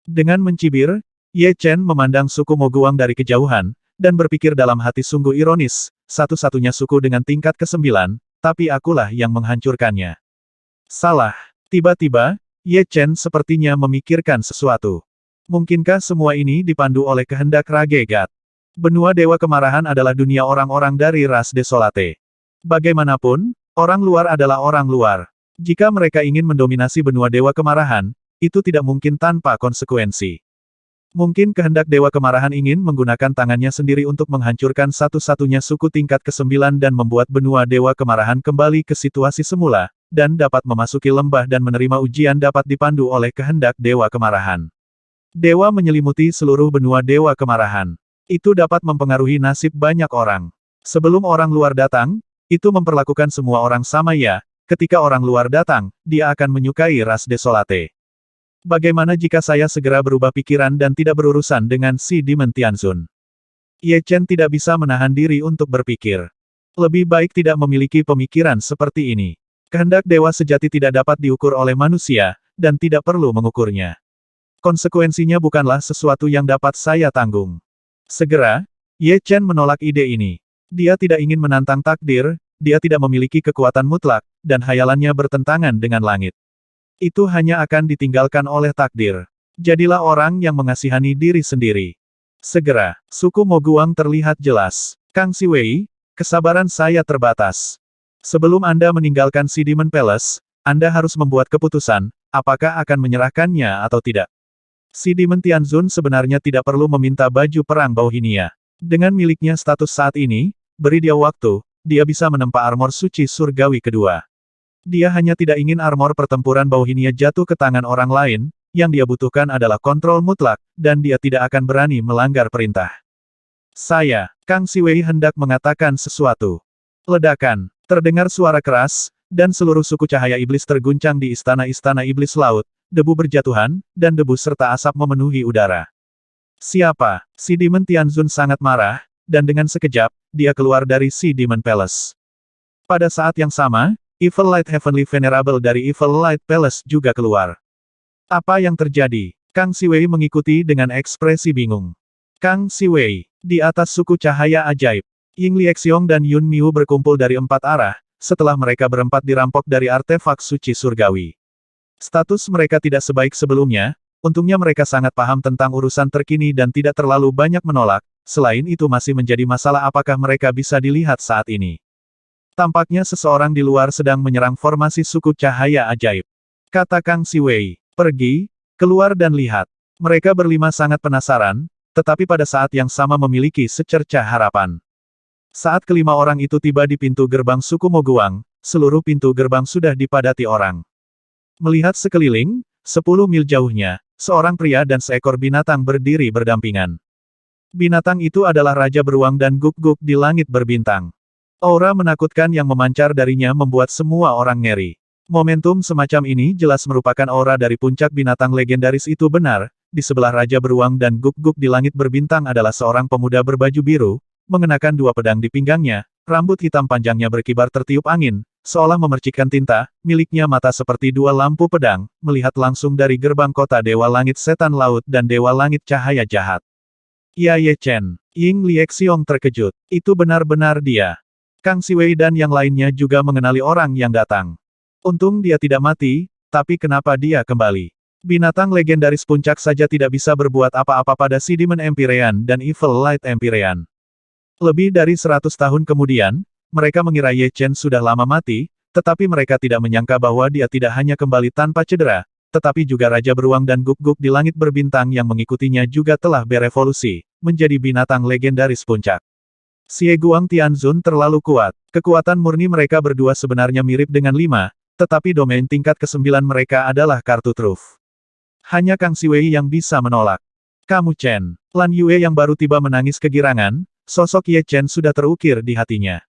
Dengan mencibir, Ye Chen memandang suku Moguang dari kejauhan, dan berpikir dalam hati sungguh ironis, satu-satunya suku dengan tingkat ke-9, tapi akulah yang menghancurkannya. Salah. Tiba-tiba, Ye Chen sepertinya memikirkan sesuatu. Mungkinkah semua ini dipandu oleh kehendak Ragegat? Benua Dewa Kemarahan adalah dunia orang-orang dari ras Desolate. Bagaimanapun, orang luar adalah orang luar. Jika mereka ingin mendominasi benua Dewa Kemarahan, itu tidak mungkin tanpa konsekuensi. Mungkin kehendak Dewa Kemarahan ingin menggunakan tangannya sendiri untuk menghancurkan satu-satunya suku tingkat ke-9 dan membuat benua Dewa Kemarahan kembali ke situasi semula, dan dapat memasuki lembah dan menerima ujian dapat dipandu oleh kehendak Dewa Kemarahan. Dewa menyelimuti seluruh benua Dewa Kemarahan. Itu dapat mempengaruhi nasib banyak orang. Sebelum orang luar datang, itu memperlakukan semua orang sama ya, ketika orang luar datang, dia akan menyukai ras Desolate. Bagaimana jika saya segera berubah pikiran dan tidak berurusan dengan si Demon Tianzun? Ye Chen tidak bisa menahan diri untuk berpikir. Lebih baik tidak memiliki pemikiran seperti ini. Kehendak dewa sejati tidak dapat diukur oleh manusia, dan tidak perlu mengukurnya. Konsekuensinya bukanlah sesuatu yang dapat saya tanggung. Segera, Ye Chen menolak ide ini. Dia tidak ingin menantang takdir, dia tidak memiliki kekuatan mutlak, dan hayalannya bertentangan dengan langit. Itu hanya akan ditinggalkan oleh takdir. Jadilah orang yang mengasihani diri sendiri. Segera, suku Moguang terlihat jelas. Kang Siwei, kesabaran saya terbatas. Sebelum Anda meninggalkan si Demon Palace, Anda harus membuat keputusan, apakah akan menyerahkannya atau tidak. Si Demon Tianzun sebenarnya tidak perlu meminta baju perang Bauhinia. Dengan miliknya status saat ini, beri dia waktu, dia bisa menempa armor suci surgawi kedua. Dia hanya tidak ingin armor pertempuran Bauhinia jatuh ke tangan orang lain, yang dia butuhkan adalah kontrol mutlak, dan dia tidak akan berani melanggar perintah. Kang Siwei hendak mengatakan sesuatu. Ledakan, terdengar suara keras, dan seluruh suku cahaya iblis terguncang di istana-istana iblis laut, debu berjatuhan, dan debu serta asap memenuhi udara. Siapa? Si Demon Tianzun sangat marah, dan dengan sekejap, dia keluar dari si Demon Palace. Pada saat yang sama, Evil Light Heavenly Venerable dari Evil Light Palace juga keluar. Apa yang terjadi? Kang Siwei mengikuti dengan ekspresi bingung. Kang Siwei, di atas suku cahaya ajaib. Ying Liexiong dan Yun Miu berkumpul dari 4 arah, setelah mereka berempat dirampok dari artefak suci surgawi. Status mereka tidak sebaik sebelumnya, untungnya mereka sangat paham tentang urusan terkini dan tidak terlalu banyak menolak, selain itu masih menjadi masalah apakah mereka bisa dilihat saat ini. Tampaknya seseorang di luar sedang menyerang formasi suku cahaya ajaib. Kata Kang Siwei, pergi, keluar dan lihat. Mereka berlima sangat penasaran, tetapi pada saat yang sama memiliki secercah harapan. Saat kelima orang itu tiba di pintu gerbang suku Moguang, seluruh pintu gerbang sudah dipadati orang. Melihat sekeliling, 10 mil jauhnya, seorang pria dan seekor binatang berdiri berdampingan. Binatang itu adalah Raja Beruang dan Guk-Guk di langit berbintang. Aura menakutkan yang memancar darinya membuat semua orang ngeri. Momentum semacam ini jelas merupakan aura dari puncak binatang legendaris itu benar, di sebelah Raja Beruang dan Guk-Guk di langit berbintang adalah seorang pemuda berbaju biru, mengenakan 2 pedang di pinggangnya, rambut hitam panjangnya berkibar tertiup angin, seolah memercikkan tinta, miliknya mata seperti 2 lampu pedang, melihat langsung dari gerbang kota Dewa Langit Setan Laut dan Dewa Langit Cahaya Jahat. Ya Ye Chen, Ying Liexiong terkejut, itu benar-benar dia. Kang Siwei dan yang lainnya juga mengenali orang yang datang. Untung dia tidak mati, tapi kenapa dia kembali? Binatang legendaris puncak saja tidak bisa berbuat apa-apa pada si Demon Empyrean dan Evil Light Empyrean. Lebih dari 100 tahun kemudian, mereka mengira Ye Chen sudah lama mati, tetapi mereka tidak menyangka bahwa dia tidak hanya kembali tanpa cedera, tetapi juga Raja Beruang dan Guk-Guk di langit berbintang yang mengikutinya juga telah berevolusi, menjadi binatang legendaris puncak. Xie Guang Tianzun terlalu kuat. Kekuatan murni mereka berdua sebenarnya mirip dengan 5, tetapi domain tingkat ke-9 mereka adalah kartu truf. Hanya Kang Siwei yang bisa menolak. Kamu Chen. Lan Yue yang baru tiba menangis kegirangan, sosok Ye Chen sudah terukir di hatinya.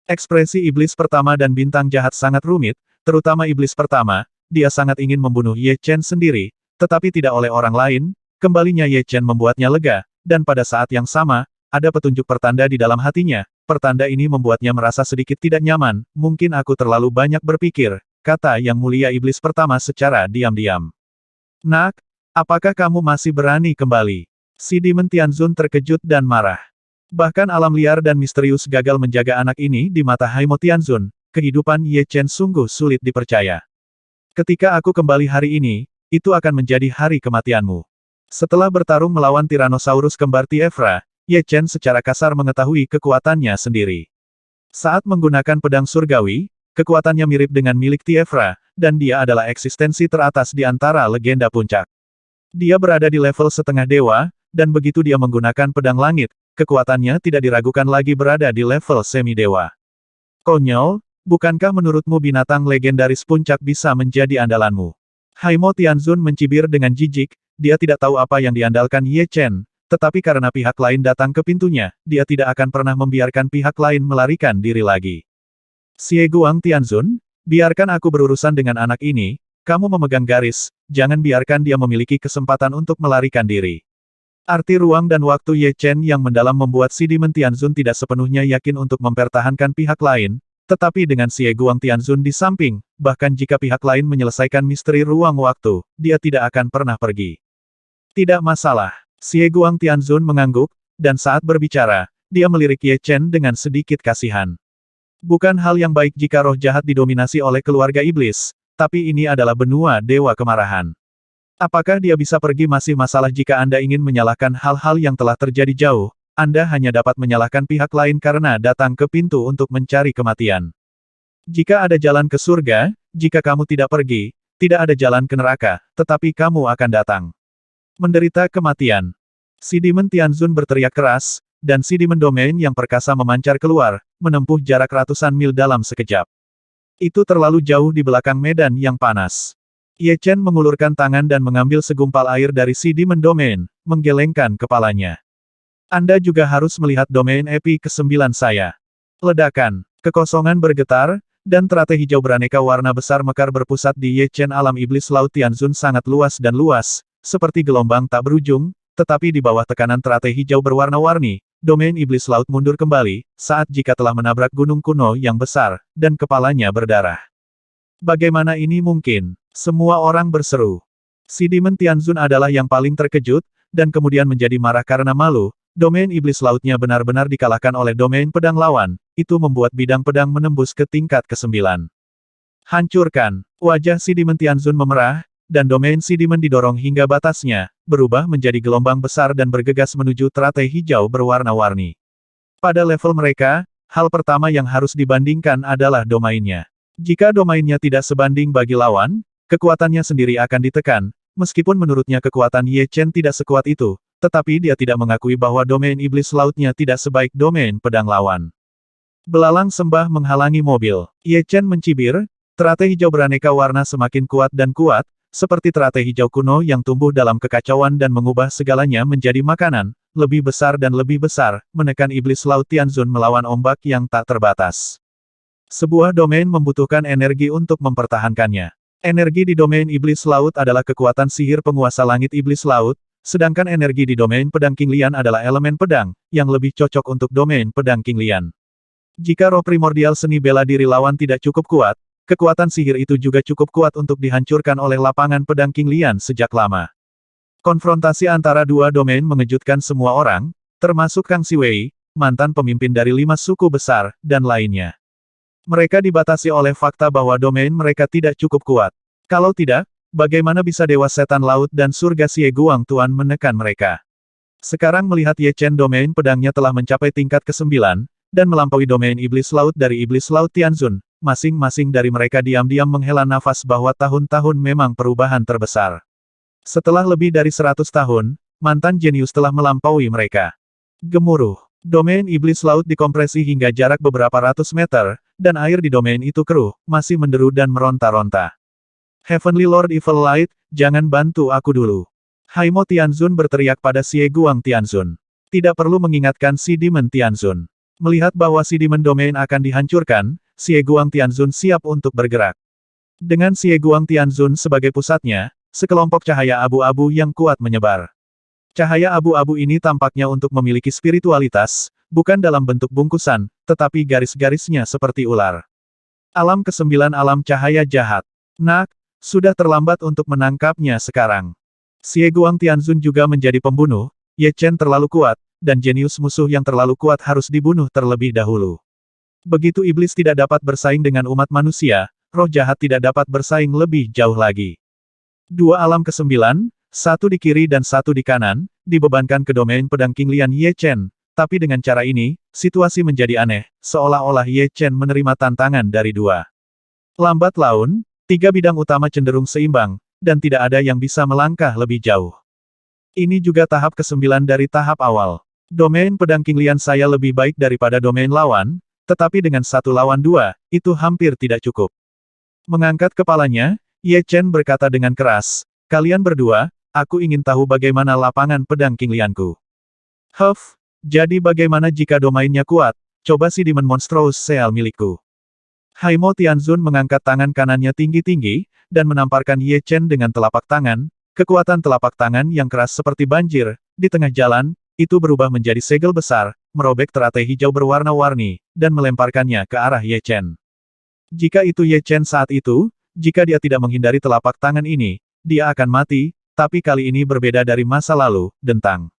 Ekspresi iblis pertama dan bintang jahat sangat rumit, terutama iblis pertama, dia sangat ingin membunuh Ye Chen sendiri, tetapi tidak oleh orang lain, kembalinya Ye Chen membuatnya lega, dan pada saat yang sama, ada petunjuk pertanda di dalam hatinya, pertanda ini membuatnya merasa sedikit tidak nyaman, mungkin aku terlalu banyak berpikir, kata yang mulia iblis pertama secara diam-diam. Nak, apakah kamu masih berani kembali? Si Demon Tianzun terkejut dan marah. Bahkan alam liar dan misterius gagal menjaga anak ini di mata Haimo Tianzun, kehidupan Ye Chen sungguh sulit dipercaya. Ketika aku kembali hari ini, itu akan menjadi hari kematianmu. Setelah bertarung melawan Tyrannosaurus kembar Tiefra, Ye Chen secara kasar mengetahui kekuatannya sendiri. Saat menggunakan pedang surgawi, kekuatannya mirip dengan milik Tiefra, dan dia adalah eksistensi teratas di antara legenda puncak. Dia berada di level setengah dewa, dan begitu dia menggunakan pedang langit, kekuatannya tidak diragukan lagi berada di level semi-dewa. Konyol, bukankah menurutmu binatang legendaris puncak bisa menjadi andalanmu? Haimo Tianzun mencibir dengan jijik, dia tidak tahu apa yang diandalkan Ye Chen, tetapi karena pihak lain datang ke pintunya, dia tidak akan pernah membiarkan pihak lain melarikan diri lagi. Xie Guang Tianzun, biarkan aku berurusan dengan anak ini, kamu memegang garis, jangan biarkan dia memiliki kesempatan untuk melarikan diri. Arti ruang dan waktu Ye Chen yang mendalam membuat si Demon Tianzun tidak sepenuhnya yakin untuk mempertahankan pihak lain, tetapi dengan Xie Guang Tianzun di samping, bahkan jika pihak lain menyelesaikan misteri ruang waktu, dia tidak akan pernah pergi. Tidak masalah, Xie Guang Tianzun mengangguk, dan saat berbicara, dia melirik Ye Chen dengan sedikit kasihan. Bukan hal yang baik jika roh jahat didominasi oleh keluarga iblis, tapi ini adalah benua dewa kemarahan. Apakah dia bisa pergi masih masalah jika Anda ingin menyalahkan hal-hal yang telah terjadi jauh, Anda hanya dapat menyalahkan pihak lain karena datang ke pintu untuk mencari kematian. Jika ada jalan ke surga, jika kamu tidak pergi, tidak ada jalan ke neraka, tetapi kamu akan datang. Menderita kematian. Si Demon Tianzun berteriak keras, dan si Demon Domain yang perkasa memancar keluar, menempuh jarak ratusan mil dalam sekejap. Itu terlalu jauh di belakang medan yang panas. Ye Chen mengulurkan tangan dan mengambil segumpal air dari si Demon Domain, menggelengkan kepalanya. Anda juga harus melihat domain epi ke-9 saya. Ledakan, kekosongan bergetar, dan teratai hijau beraneka warna besar mekar berpusat di Ye Chen. Alam iblis Laut Tianzun sangat luas dan luas, seperti gelombang tak berujung, tetapi di bawah tekanan teratai hijau berwarna-warni, domain iblis laut mundur kembali, saat jika telah menabrak gunung kuno yang besar, dan kepalanya berdarah. Bagaimana ini mungkin? Semua orang berseru. Si Demon Tianzun adalah yang paling terkejut, dan kemudian menjadi marah karena malu, domain iblis lautnya benar-benar dikalahkan oleh domain pedang lawan, itu membuat bidang pedang menembus ke tingkat ke-9. Hancurkan! Wajah si Demon Tianzun memerah, dan domain si Demon didorong hingga batasnya, berubah menjadi gelombang besar dan bergegas menuju teratai hijau berwarna-warni. Pada level mereka, hal pertama yang harus dibandingkan adalah domainnya. Jika domainnya tidak sebanding bagi lawan, kekuatannya sendiri akan ditekan, meskipun menurutnya kekuatan Ye Chen tidak sekuat itu, tetapi dia tidak mengakui bahwa domain iblis lautnya tidak sebaik domain pedang lawan. Belalang sembah menghalangi mobil. Ye Chen mencibir, teratai hijau beraneka warna semakin kuat dan kuat, seperti teratai hijau kuno yang tumbuh dalam kekacauan dan mengubah segalanya menjadi makanan, lebih besar dan lebih besar, menekan iblis laut Tianzun melawan ombak yang tak terbatas. Sebuah domain membutuhkan energi untuk mempertahankannya. Energi di domain iblis laut adalah kekuatan sihir penguasa langit iblis laut, sedangkan energi di domain pedang King Lian adalah elemen pedang, yang lebih cocok untuk domain pedang King Lian. Jika roh primordial seni bela diri lawan tidak cukup kuat, kekuatan sihir itu juga cukup kuat untuk dihancurkan oleh lapangan pedang King Lian sejak lama. Konfrontasi antara dua domain mengejutkan semua orang, termasuk Kang Siwei, mantan pemimpin dari 5 suku besar, dan lainnya. Mereka dibatasi oleh fakta bahwa domain mereka tidak cukup kuat. Kalau tidak, bagaimana bisa Dewa Setan Laut dan Surga Xie Guang Tuan menekan mereka? Sekarang melihat Ye Chen domain pedangnya telah mencapai tingkat ke-9, dan melampaui domain iblis laut dari iblis laut Tianzun, masing-masing dari mereka diam-diam menghela nafas bahwa tahun-tahun memang perubahan terbesar. Setelah lebih dari 100 tahun, mantan jenius telah melampaui mereka. Gemuruh. Domain iblis laut dikompresi hingga jarak beberapa ratus meter, dan air di domain itu keruh, masih menderu dan meronta-ronta. Heavenly Lord Evil Light, jangan bantu aku dulu. Haimo Tianzun berteriak pada Xie Guang Tianzun. Tidak perlu mengingatkan si Demon Tianzun. Melihat bahwa si Demon Domain akan dihancurkan, Xie Guang Tianzun siap untuk bergerak. Dengan Xie Guang Tianzun sebagai pusatnya, sekelompok cahaya abu-abu yang kuat menyebar. Cahaya abu-abu ini tampaknya untuk memiliki spiritualitas, bukan dalam bentuk bungkusan, tetapi garis-garisnya seperti ular. Alam ke-9 alam cahaya jahat. Nak, sudah terlambat untuk menangkapnya sekarang. Xie Guang Tianzun juga menjadi pembunuh, Ye Chen terlalu kuat, dan jenius musuh yang terlalu kuat harus dibunuh terlebih dahulu. Begitu iblis tidak dapat bersaing dengan umat manusia, roh jahat tidak dapat bersaing lebih jauh lagi. Dua alam ke-9, satu di kiri dan satu di kanan, dibebankan ke domain pedang King Lian Ye Chen, tapi dengan cara ini, situasi menjadi aneh, seolah-olah Ye Chen menerima tantangan dari dua. Lambat laun, 3 bidang utama cenderung seimbang, dan tidak ada yang bisa melangkah lebih jauh. Ini juga tahap ke-9 dari tahap awal. Domain pedang King Lian saya lebih baik daripada domain lawan, tetapi dengan 1 lawan 2, itu hampir tidak cukup. Mengangkat kepalanya, Ye Chen berkata dengan keras, kalian berdua, aku ingin tahu bagaimana lapangan pedang King Lianku. Huff, jadi bagaimana jika domainnya kuat, coba si Demon Monstrous Seal milikku. Haimo Tianzun mengangkat tangan kanannya tinggi-tinggi, dan menamparkan Ye Chen dengan telapak tangan, kekuatan telapak tangan yang keras seperti banjir, di tengah jalan, itu berubah menjadi segel besar, merobek teratai hijau berwarna-warni, dan melemparkannya ke arah Ye Chen. Jika itu Ye Chen saat itu, jika dia tidak menghindari telapak tangan ini, dia akan mati, tapi kali ini berbeda dari masa lalu, dentang.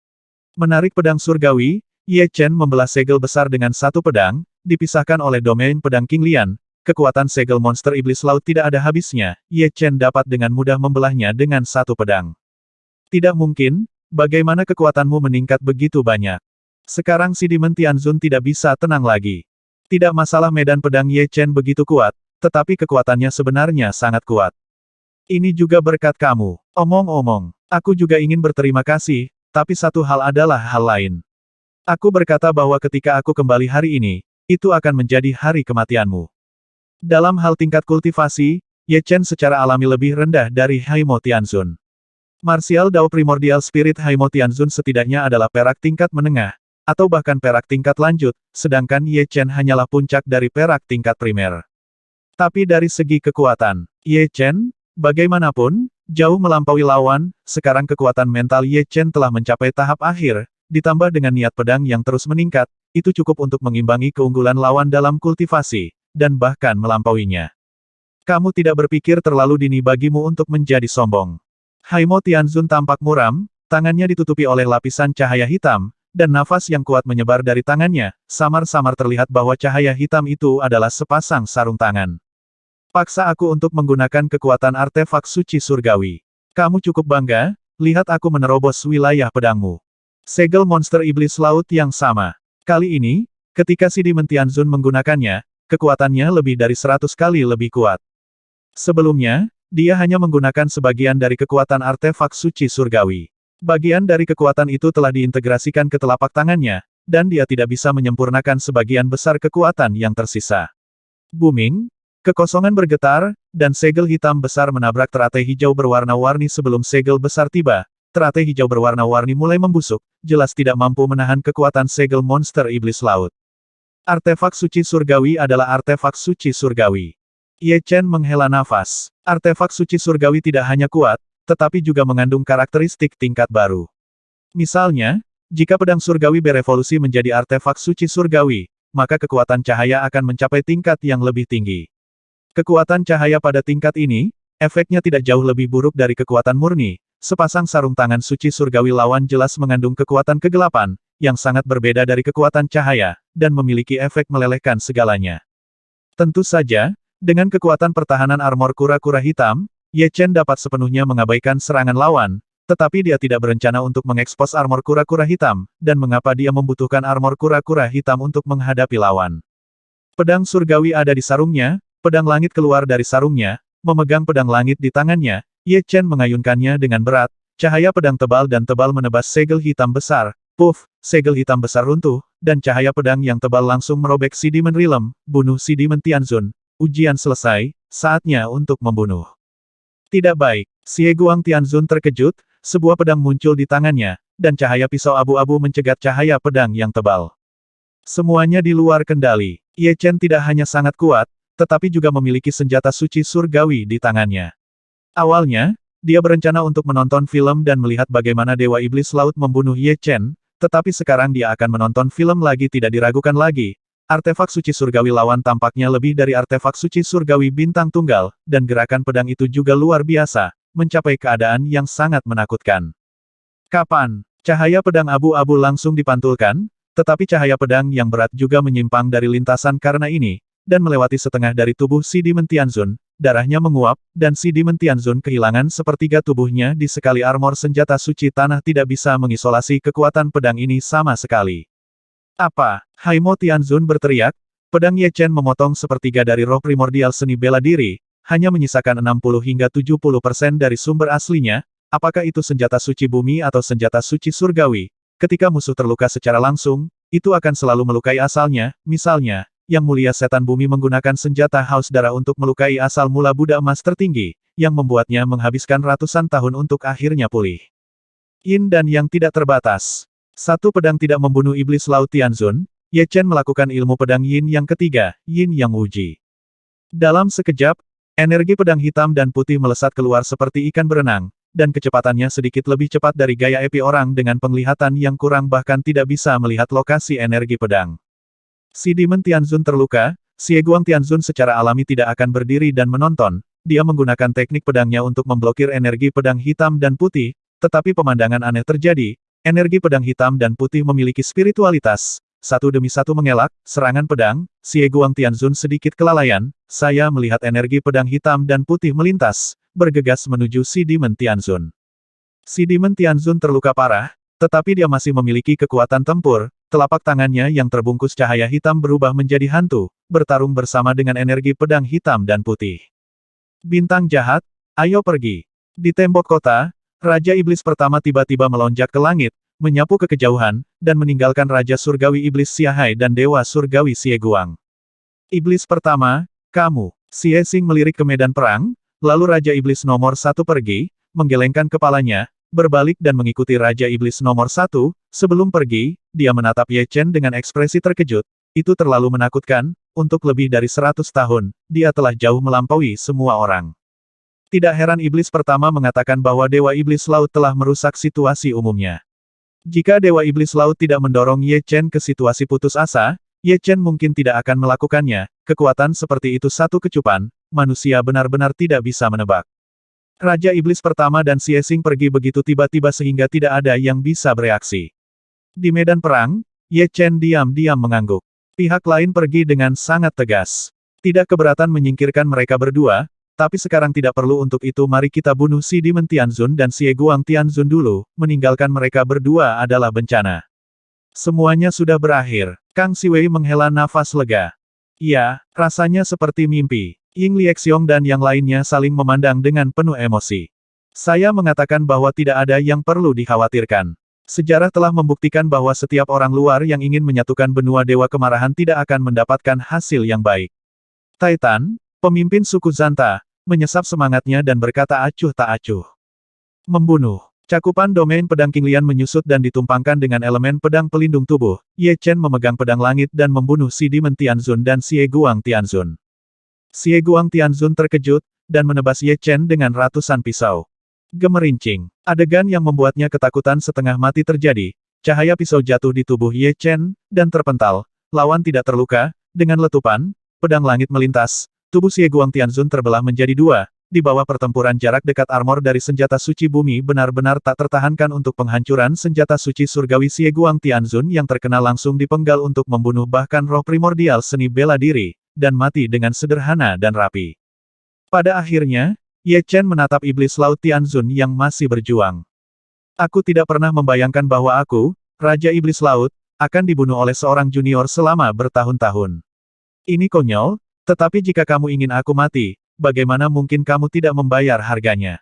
Menarik pedang surgawi, Ye Chen membelah segel besar dengan satu pedang, dipisahkan oleh domain pedang King Lian, kekuatan segel monster iblis laut tidak ada habisnya, Ye Chen dapat dengan mudah membelahnya dengan satu pedang. Tidak mungkin, bagaimana kekuatanmu meningkat begitu banyak? Sekarang si Demon Tianzun tidak bisa tenang lagi. Tidak masalah medan pedang Ye Chen begitu kuat, tetapi kekuatannya sebenarnya sangat kuat. Ini juga berkat kamu. Omong-omong, aku juga ingin berterima kasih, tapi satu hal adalah hal lain. Aku berkata bahwa ketika aku kembali hari ini, itu akan menjadi hari kematianmu. Dalam hal tingkat kultivasi, Ye Chen secara alami lebih rendah dari Haimo Tianzun. Martial Dao Primordial Spirit Haimo Tianzun setidaknya adalah perak tingkat menengah, atau bahkan perak tingkat lanjut, sedangkan Ye Chen hanyalah puncak dari perak tingkat primer. Tapi dari segi kekuatan, Ye Chen, bagaimanapun, jauh melampaui lawan, sekarang kekuatan mental Ye Chen telah mencapai tahap akhir, ditambah dengan niat pedang yang terus meningkat, itu cukup untuk mengimbangi keunggulan lawan dalam kultivasi, dan bahkan melampauinya. Kamu tidak berpikir terlalu dini bagimu untuk menjadi sombong. Haimo Tianzun tampak muram, tangannya ditutupi oleh lapisan cahaya hitam, dan nafas yang kuat menyebar dari tangannya, samar-samar terlihat bahwa cahaya hitam itu adalah sepasang sarung tangan. Paksa aku untuk menggunakan kekuatan artefak suci surgawi. Kamu cukup bangga, lihat aku menerobos wilayah pedangmu. Segel monster iblis laut yang sama. Kali ini, ketika si Demon Tianzun menggunakannya, kekuatannya lebih dari 100 kali lebih kuat. Sebelumnya, dia hanya menggunakan sebagian dari kekuatan artefak suci surgawi. Bagian dari kekuatan itu telah diintegrasikan ke telapak tangannya, dan dia tidak bisa menyempurnakan sebagian besar kekuatan yang tersisa. Booming, kekosongan bergetar, dan segel hitam besar menabrak teratai hijau berwarna-warni sebelum segel besar tiba. Teratai hijau berwarna-warni mulai membusuk, jelas tidak mampu menahan kekuatan segel monster iblis laut. Artefak suci surgawi adalah artefak suci surgawi. Ye Chen menghela nafas. Artefak suci surgawi tidak hanya kuat, tetapi juga mengandung karakteristik tingkat baru. Misalnya, jika pedang surgawi berevolusi menjadi artefak suci surgawi, maka kekuatan cahaya akan mencapai tingkat yang lebih tinggi. Kekuatan cahaya pada tingkat ini, efeknya tidak jauh lebih buruk dari kekuatan murni. Sepasang sarung tangan suci surgawi lawan jelas mengandung kekuatan kegelapan, yang sangat berbeda dari kekuatan cahaya, dan memiliki efek melelehkan segalanya. Tentu saja, dengan kekuatan pertahanan armor kura-kura hitam, Ye Chen dapat sepenuhnya mengabaikan serangan lawan, tetapi dia tidak berencana untuk mengekspos armor kura-kura hitam, dan mengapa dia membutuhkan armor kura-kura hitam untuk menghadapi lawan. Pedang surgawi ada di sarungnya, pedang langit keluar dari sarungnya, memegang pedang langit di tangannya, Ye Chen mengayunkannya dengan berat, cahaya pedang tebal dan tebal menebas segel hitam besar, puff, segel hitam besar runtuh, dan cahaya pedang yang tebal langsung merobek si Demon Realm, bunuh si Demon Tianzun. Ujian selesai, saatnya untuk membunuh. Tidak baik, Xie Guang Tianzun terkejut, sebuah pedang muncul di tangannya, dan cahaya pisau abu-abu mencegat cahaya pedang yang tebal. Semuanya di luar kendali. Ye Chen tidak hanya sangat kuat, tetapi juga memiliki senjata suci surgawi di tangannya. Awalnya, dia berencana untuk menonton film dan melihat bagaimana Dewa Iblis Laut membunuh Ye Chen, tetapi sekarang dia akan menonton film lagi tidak diragukan lagi. Artefak suci surgawi lawan tampaknya lebih dari artefak suci surgawi bintang tunggal, dan gerakan pedang itu juga luar biasa, mencapai keadaan yang sangat menakutkan. Kapan? Cahaya pedang abu-abu langsung dipantulkan, tetapi cahaya pedang yang berat juga menyimpang dari lintasan karena ini, dan melewati setengah dari tubuh si Demon Tianzun, darahnya menguap, dan si Demon Tianzun kehilangan sepertiga tubuhnya di sekali armor senjata suci tanah tidak bisa mengisolasi kekuatan pedang ini sama sekali. Apa? Haimo Tianzun berteriak, pedang Ye Chen memotong sepertiga dari roh primordial seni bela diri, hanya menyisakan 60 hingga 70% dari sumber aslinya, apakah itu senjata suci bumi atau senjata suci surgawi? Ketika musuh terluka secara langsung, itu akan selalu melukai asalnya, misalnya, Yang Mulia Setan Bumi menggunakan senjata haus darah untuk melukai asal mula Buddha emas tertinggi, yang membuatnya menghabiskan ratusan tahun untuk akhirnya pulih. Yin dan yang tidak terbatas. Satu pedang tidak membunuh iblis laut Tianzun, Ye Chen melakukan ilmu pedang Yin yang ketiga, Yin Yang Wuji. Dalam sekejap, energi pedang hitam dan putih melesat keluar seperti ikan berenang, dan kecepatannya sedikit lebih cepat dari gaya epi orang dengan penglihatan yang kurang bahkan tidak bisa melihat lokasi energi pedang. Si Demon Tianzun terluka, Xie Guang Tianzun secara alami tidak akan berdiri dan menonton, dia menggunakan teknik pedangnya untuk memblokir energi pedang hitam dan putih, tetapi pemandangan aneh terjadi. Energi pedang hitam dan putih memiliki spiritualitas, satu demi satu mengelak, serangan pedang, Xie Guang Tianzun sedikit kelalaian, saya melihat energi pedang hitam dan putih melintas, bergegas menuju si Demon Tianzun. Si Demon Tianzun terluka parah, tetapi dia masih memiliki kekuatan tempur, telapak tangannya yang terbungkus cahaya hitam berubah menjadi hantu, bertarung bersama dengan energi pedang hitam dan putih. Bintang jahat, ayo pergi. Di tembok kota, Raja Iblis pertama tiba-tiba melonjak ke langit, menyapu ke kejauhan, dan meninggalkan Raja Surgawi Iblis Xiahai dan Dewa Surgawi Xie Guang. Iblis pertama, kamu. Xie Xing melirik ke medan perang, lalu Raja Iblis nomor satu pergi, menggelengkan kepalanya, berbalik dan mengikuti Raja Iblis nomor satu. Sebelum pergi, dia menatap Ye Chen dengan ekspresi terkejut. Itu terlalu menakutkan, untuk lebih dari 100 tahun, dia telah jauh melampaui semua orang. Tidak heran Iblis pertama mengatakan bahwa Dewa Iblis Laut telah merusak situasi umumnya. Jika Dewa Iblis Laut tidak mendorong Ye Chen ke situasi putus asa, Ye Chen mungkin tidak akan melakukannya. Kekuatan seperti itu satu kecupan, manusia benar-benar tidak bisa menebak. Raja Iblis pertama dan Xie Xing pergi begitu tiba-tiba sehingga tidak ada yang bisa bereaksi. Di medan perang, Ye Chen diam-diam mengangguk. Pihak lain pergi dengan sangat tegas. Tidak keberatan menyingkirkan mereka berdua, tapi sekarang tidak perlu untuk itu mari kita bunuh si Demon Tianzun dan Xie Guang Tianzun dulu, meninggalkan mereka berdua adalah bencana. Semuanya sudah berakhir. Kang Siwei menghela nafas lega. Iya, rasanya seperti mimpi. Ying Liexiong dan yang lainnya saling memandang dengan penuh emosi. Saya mengatakan bahwa tidak ada yang perlu dikhawatirkan. Sejarah telah membuktikan bahwa setiap orang luar yang ingin menyatukan benua Dewa Kemarahan tidak akan mendapatkan hasil yang baik. Titan, pemimpin suku Zanta, menyesap semangatnya dan berkata acuh tak acuh. Membunuh. Cakupan domain pedang Qinglian menyusut dan ditumpangkan dengan elemen pedang pelindung tubuh. Ye Chen memegang pedang langit dan membunuh Si Demon Tianzun dan Xie Guang Tianzun. Xie Guang Tianzun terkejut, dan menebas Ye Chen dengan ratusan pisau. Gemerincing. Adegan yang membuatnya ketakutan setengah mati terjadi. Cahaya pisau jatuh di tubuh Ye Chen, dan terpental. Lawan tidak terluka. Dengan letupan, pedang langit melintas. Tubuh Xie Guang Tianzun terbelah menjadi dua. Di bawah pertempuran jarak dekat armor dari senjata suci bumi benar-benar tak tertahankan untuk penghancuran senjata suci surgawi Xie Guang Tianzun yang terkena langsung dipenggal untuk membunuh bahkan roh primordial seni bela diri, dan mati dengan sederhana dan rapi. Pada akhirnya, Ye Chen menatap iblis laut Tianzun yang masih berjuang. Aku tidak pernah membayangkan bahwa aku, Raja Iblis Laut, akan dibunuh oleh seorang junior selama bertahun-tahun. Ini konyol, tetapi jika kamu ingin aku mati, bagaimana mungkin kamu tidak membayar harganya?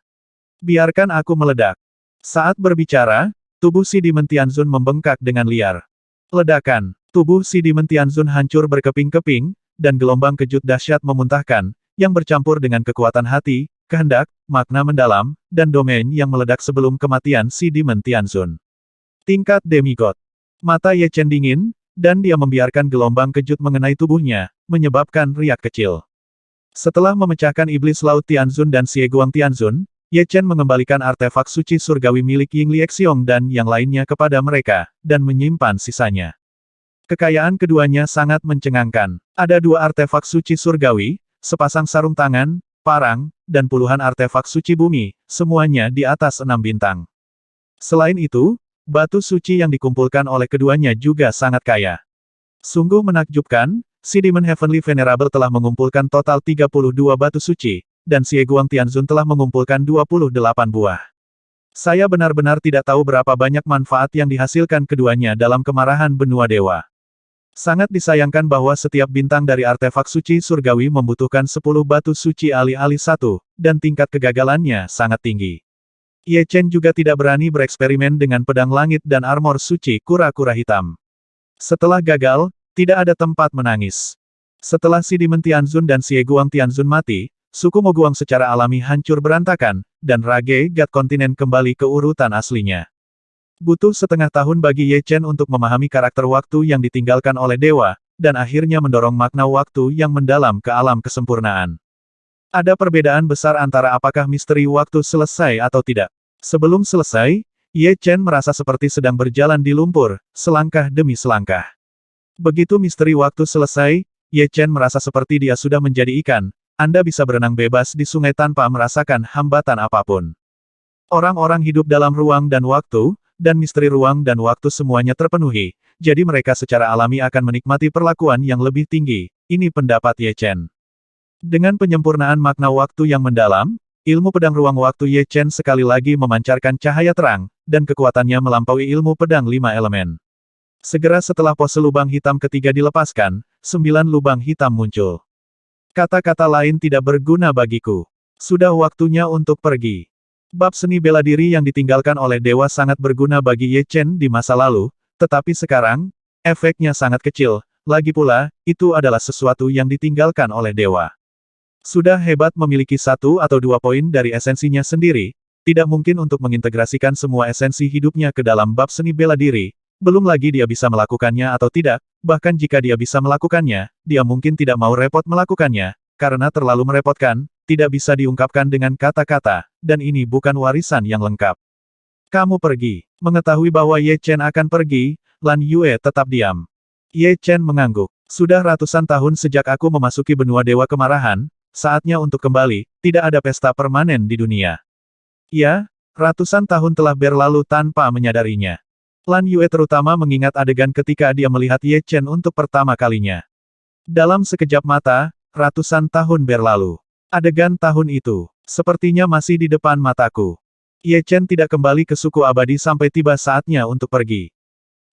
Biarkan aku meledak. Saat berbicara, tubuh Si Demon Tianzun membengkak dengan liar. Ledakan. Tubuh Si Demon Tianzun hancur berkeping-keping, dan gelombang kejut dahsyat memuntahkan, yang bercampur dengan kekuatan hati, kehendak, makna mendalam, dan domain yang meledak sebelum kematian Si Demon Tianzun. Tingkat demigod. Mata Ye Chen dingin, dan dia membiarkan gelombang kejut mengenai tubuhnya, menyebabkan riak kecil. Setelah memecahkan iblis laut Tianzun dan Xie Guang Tianzun, Ye Chen mengembalikan artefak suci surgawi milik Ying Liexiong dan yang lainnya kepada mereka, dan menyimpan sisanya. Kekayaan keduanya sangat mencengangkan. Ada 2 artefak suci surgawi, sepasang sarung tangan, parang, dan puluhan artefak suci bumi, semuanya di atas 6 bintang. Selain itu, batu suci yang dikumpulkan oleh keduanya juga sangat kaya. Sungguh menakjubkan, Si Demon Heavenly Venerable telah mengumpulkan total 32 batu suci, dan Xie Guang Tianzun telah mengumpulkan 28 buah. Saya benar-benar tidak tahu berapa banyak manfaat yang dihasilkan keduanya dalam kemarahan benua dewa. Sangat disayangkan bahwa setiap bintang dari artefak suci surgawi membutuhkan 10 batu suci alih-alih 1, dan tingkat kegagalannya sangat tinggi. Ye Chen juga tidak berani bereksperimen dengan pedang langit dan armor suci kura-kura hitam. Setelah gagal, tidak ada tempat menangis. Setelah Si Demon Tianzun dan Xie Guang Tianzun mati, suku Moguang secara alami hancur berantakan, dan Rage God Kontinen kembali ke urutan aslinya. Butuh setengah tahun bagi Ye Chen untuk memahami karakter waktu yang ditinggalkan oleh dewa, dan akhirnya mendorong makna waktu yang mendalam ke alam kesempurnaan. Ada perbedaan besar antara apakah misteri waktu selesai atau tidak. Sebelum selesai, Ye Chen merasa seperti sedang berjalan di lumpur, selangkah demi selangkah. Begitu misteri waktu selesai, Ye Chen merasa seperti dia sudah menjadi ikan. Anda bisa berenang bebas di sungai tanpa merasakan hambatan apapun. Orang-orang hidup dalam ruang dan waktu, dan misteri ruang dan waktu semuanya terpenuhi, jadi mereka secara alami akan menikmati perlakuan yang lebih tinggi. Ini pendapat Ye Chen. Dengan penyempurnaan makna waktu yang mendalam, ilmu pedang ruang waktu Ye Chen sekali lagi memancarkan cahaya terang, dan kekuatannya melampaui ilmu pedang 5 elemen. Segera setelah pose lubang hitam ketiga dilepaskan, 9 lubang hitam muncul. Kata-kata lain tidak berguna bagiku. Sudah waktunya untuk pergi. Bab seni bela diri yang ditinggalkan oleh dewa sangat berguna bagi Ye Chen di masa lalu, tetapi sekarang, efeknya sangat kecil. Lagi pula, itu adalah sesuatu yang ditinggalkan oleh dewa. Sudah hebat memiliki 1 atau 2 poin dari esensinya sendiri, tidak mungkin untuk mengintegrasikan semua esensi hidupnya ke dalam bab seni bela diri. Belum lagi dia bisa melakukannya atau tidak, bahkan jika dia bisa melakukannya, dia mungkin tidak mau repot melakukannya, karena terlalu merepotkan, tidak bisa diungkapkan dengan kata-kata, dan ini bukan warisan yang lengkap. Kamu pergi. Mengetahui bahwa Ye Chen akan pergi, Lan Yue tetap diam. Ye Chen mengangguk. Sudah ratusan tahun sejak aku memasuki benua Dewa Kemarahan, saatnya untuk kembali, tidak ada pesta permanen di dunia. Ya, ratusan tahun telah berlalu tanpa menyadarinya. Lan Yue terutama mengingat adegan ketika dia melihat Ye Chen untuk pertama kalinya. Dalam sekejap mata, ratusan tahun berlalu. Adegan tahun itu, sepertinya masih di depan mataku. Ye Chen tidak kembali ke suku abadi sampai tiba saatnya untuk pergi.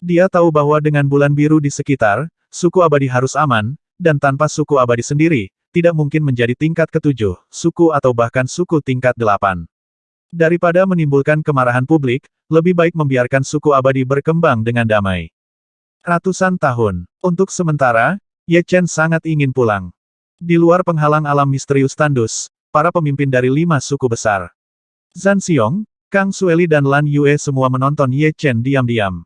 Dia tahu bahwa dengan bulan biru di sekitar, suku abadi harus aman, dan tanpa suku abadi sendiri, tidak mungkin menjadi tingkat ke-7, suku atau bahkan suku tingkat 8. Daripada menimbulkan kemarahan publik, lebih baik membiarkan suku abadi berkembang dengan damai. Ratusan tahun. Untuk sementara, Ye Chen sangat ingin pulang. Di luar penghalang alam misterius tandus, para pemimpin dari 5 suku besar, Zhan Xiong, Kang Xueli dan Lan Yue semua menonton Ye Chen diam-diam.